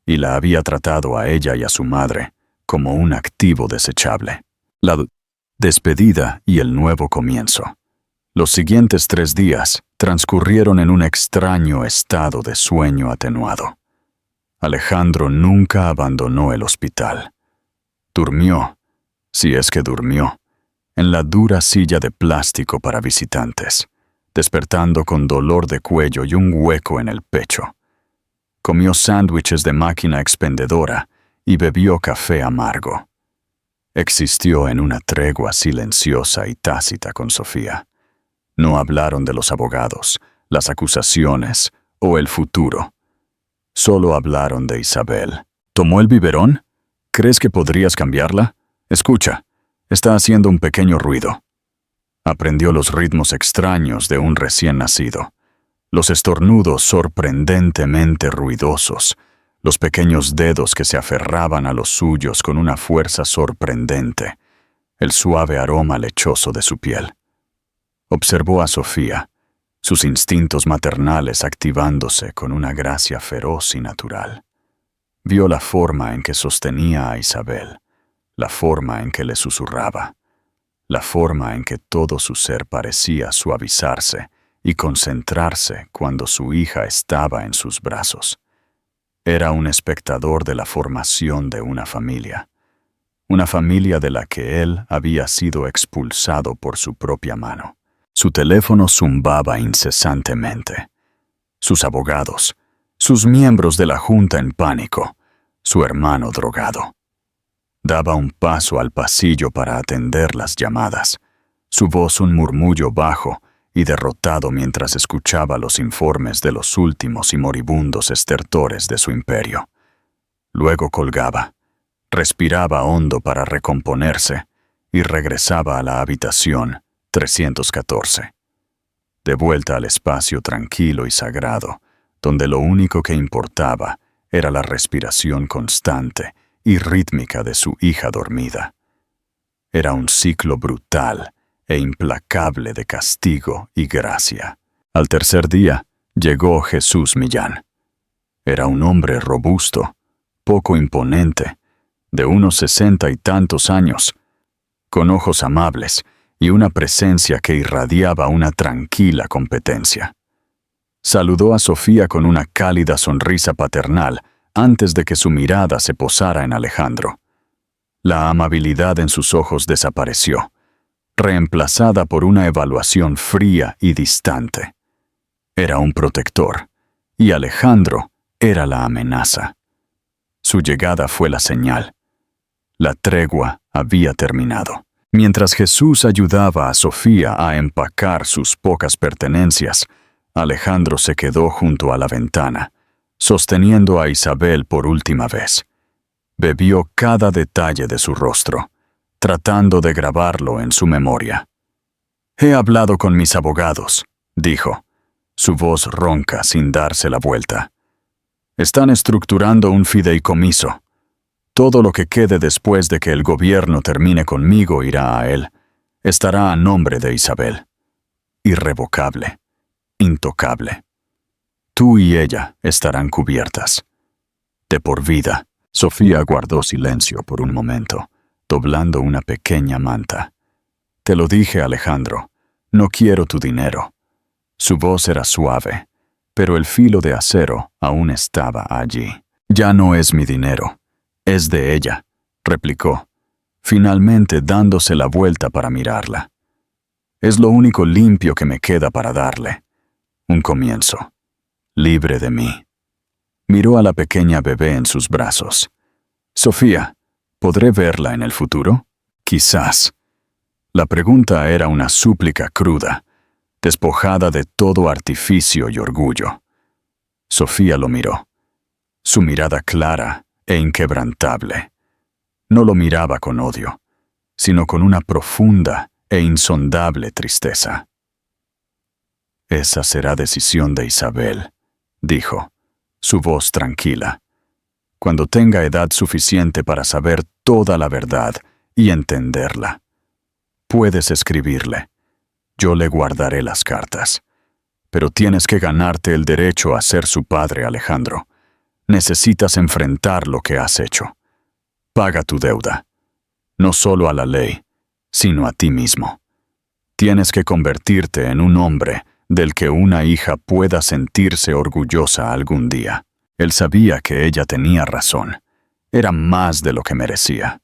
y la había tratado a ella y a su madre como un activo desechable. La despedida y el nuevo comienzo. Los siguientes 3 días transcurrieron en un extraño estado de sueño atenuado. Alejandro nunca abandonó el hospital. Durmió, si es que durmió, en la dura silla de plástico para visitantes, despertando con dolor de cuello y un hueco en el pecho. Comió sándwiches de máquina expendedora y bebió café amargo. Existió en una tregua silenciosa y tácita con Sofía. No hablaron de los abogados, las acusaciones o el futuro. Solo hablaron de Isabel. ¿Tomó el biberón? ¿Crees que podrías cambiarla? Escucha, está haciendo un pequeño ruido. Aprendió los ritmos extraños de un recién nacido. Los estornudos sorprendentemente ruidosos, los pequeños dedos que se aferraban a los suyos con una fuerza sorprendente, el suave aroma lechoso de su piel. Observó a Sofía, sus instintos maternales activándose con una gracia feroz y natural. Vio la forma en que sostenía a Isabel, la forma en que le susurraba, la forma en que todo su ser parecía suavizarse y concentrarse cuando su hija estaba en sus brazos. Era un espectador de la formación de una familia de la que él había sido expulsado por su propia mano. Su teléfono zumbaba incesantemente. Sus abogados, sus miembros de la junta en pánico, su hermano drogado. Daba un paso al pasillo para atender las llamadas, su voz un murmullo bajo y derrotado mientras escuchaba los informes de los últimos y moribundos estertores de su imperio. Luego colgaba, respiraba hondo para recomponerse y regresaba a la habitación 314. De vuelta al espacio tranquilo y sagrado, donde lo único que importaba era la respiración constante y rítmica de su hija dormida. Era un ciclo brutal e implacable de castigo y gracia. Al tercer día llegó Jesús Millán. Era un hombre robusto, poco imponente, de unos 60 y tantos años, con ojos amables y una presencia que irradiaba una tranquila competencia. Saludó a Sofía con una cálida sonrisa paternal antes de que su mirada se posara en Alejandro. La amabilidad en sus ojos desapareció, reemplazada por una evaluación fría y distante. Era un protector, y Alejandro era la amenaza. Su llegada fue la señal. La tregua había terminado. Mientras Jesús ayudaba a Sofía a empacar sus pocas pertenencias, Alejandro se quedó junto a la ventana, sosteniendo a Isabel por última vez. Bebió cada detalle de su rostro, tratando de grabarlo en su memoria. «He hablado con mis abogados», dijo, su voz ronca sin darse la vuelta. «Están estructurando un fideicomiso. Todo lo que quede después de que el gobierno termine conmigo irá a él. Estará a nombre de Isabel. Irrevocable, intocable. Tú y ella estarán cubiertas. De por vida». Sofía guardó silencio por un momento, doblando una pequeña manta. «Te lo dije, Alejandro. No quiero tu dinero. Su voz era suave, pero el filo de acero aún estaba allí. Ya no es mi dinero, es de ella, replicó, finalmente dándose la vuelta para mirarla. Es lo único limpio que me queda para darle. Un comienzo. Libre de mí. Miró a la pequeña bebé en sus brazos. Sofía, ¿podré verla en el futuro? Quizás. La pregunta era una súplica cruda, despojada de todo artificio y orgullo. Sofía lo miró. Su mirada clara e inquebrantable. No lo miraba con odio, sino con una profunda e insondable tristeza. Esa será decisión de Isabel, dijo, su voz tranquila. Cuando tenga edad suficiente para saber toda la verdad y entenderla. Puedes escribirle. Yo le guardaré las cartas. Pero tienes que ganarte el derecho a ser su padre, Alejandro. Necesitas enfrentar lo que has hecho. Paga tu deuda. No solo a la ley, sino a ti mismo. Tienes que convertirte en un hombre del que una hija pueda sentirse orgullosa algún día. Él sabía que ella tenía razón. Era más de lo que merecía.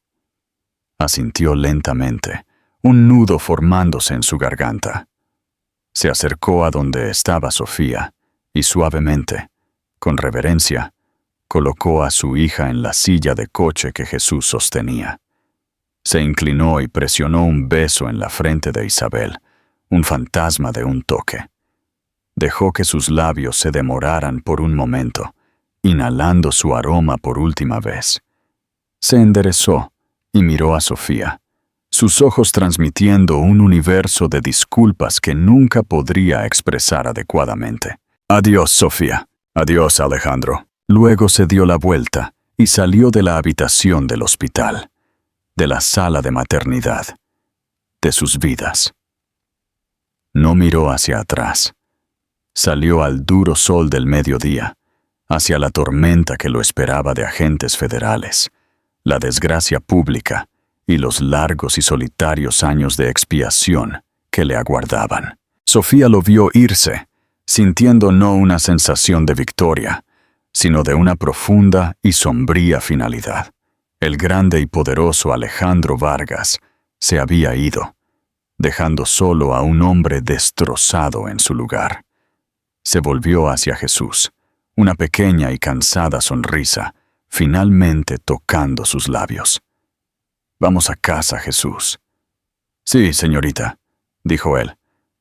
Asintió lentamente, un nudo formándose en su garganta. Se acercó a donde estaba Sofía y suavemente, con reverencia, colocó a su hija en la silla de coche que Jesús sostenía. Se inclinó y presionó un beso en la frente de Isabel, un fantasma de un toque. Dejó que sus labios se demoraran por un momento, inhalando su aroma por última vez. Se enderezó y miró a Sofía, sus ojos transmitiendo un universo de disculpas que nunca podría expresar adecuadamente. Adiós, Sofía. Adiós, Alejandro. Luego se dio la vuelta y salió de la habitación del hospital, de la sala de maternidad, de sus vidas. No miró hacia atrás. Salió al duro sol del mediodía, hacia la tormenta que lo esperaba de agentes federales, la desgracia pública y los largos y solitarios años de expiación que le aguardaban. Sofía lo vio irse, sintiendo no una sensación de victoria, sino de una profunda y sombría finalidad. El grande y poderoso Alejandro Vargas se había ido, dejando solo a un hombre destrozado en su lugar. Se volvió hacia Jesús, una pequeña y cansada sonrisa, finalmente tocando sus labios. «Vamos a casa, Jesús». «Sí, señorita», dijo él,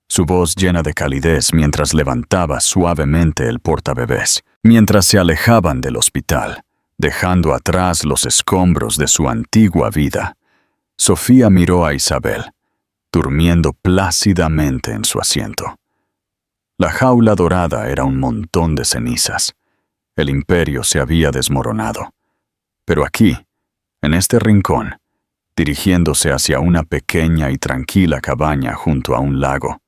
su voz llena de calidez mientras levantaba suavemente el portabebés, mientras se alejaban del hospital, dejando atrás los escombros de su antigua vida. Sofía miró a Isabel, durmiendo plácidamente en su asiento. La jaula dorada era un montón de cenizas. El imperio se había desmoronado. Pero aquí, en este rincón, dirigiéndose hacia una pequeña y tranquila cabaña junto a un lago,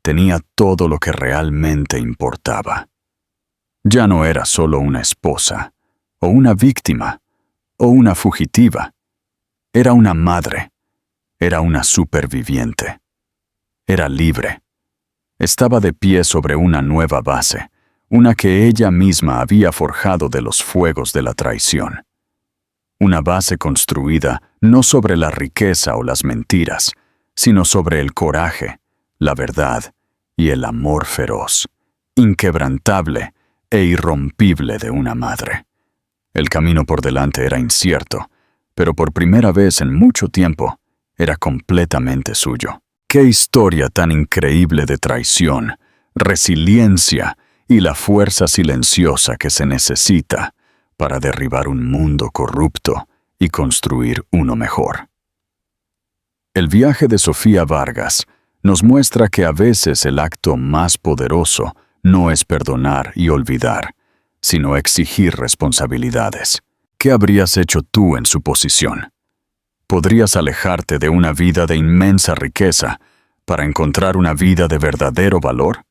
tenía todo lo que realmente importaba. Ya no era solo una esposa, o una víctima, o una fugitiva. Era una madre, era una superviviente. Era libre. Estaba de pie sobre una nueva base, una que ella misma había forjado de los fuegos de la traición. Una base construida no sobre la riqueza o las mentiras, sino sobre el coraje, la verdad y el amor feroz, inquebrantable e irrompible de una madre. El camino por delante era incierto, pero por primera vez en mucho tiempo era completamente suyo. ¡Qué historia tan increíble de traición, resiliencia y la fuerza silenciosa que se necesita para derribar un mundo corrupto y construir uno mejor! El viaje de Sofía Vargas nos muestra que a veces el acto más poderoso no es perdonar y olvidar, sino exigir responsabilidades. ¿Qué habrías hecho tú en su posición? ¿Podrías alejarte de una vida de inmensa riqueza para encontrar una vida de verdadero valor?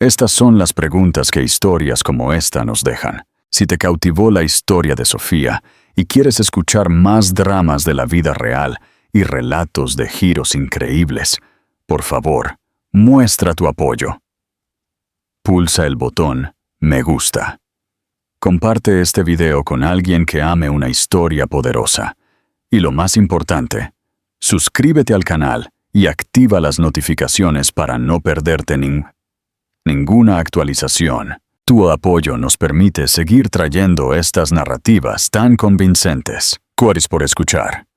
Estas son las preguntas que historias como esta nos dejan. Si te cautivó la historia de Sofía y quieres escuchar más dramas de la vida real y relatos de giros increíbles, por favor, Muestra tu apoyo. Pulsa el botón Me gusta. Comparte este video con alguien que ame una historia poderosa. Y lo más importante, suscríbete al canal y activa las notificaciones para no perderte ninguna actualización. Tu apoyo nos permite seguir trayendo estas narrativas tan convincentes. Gracias por escuchar.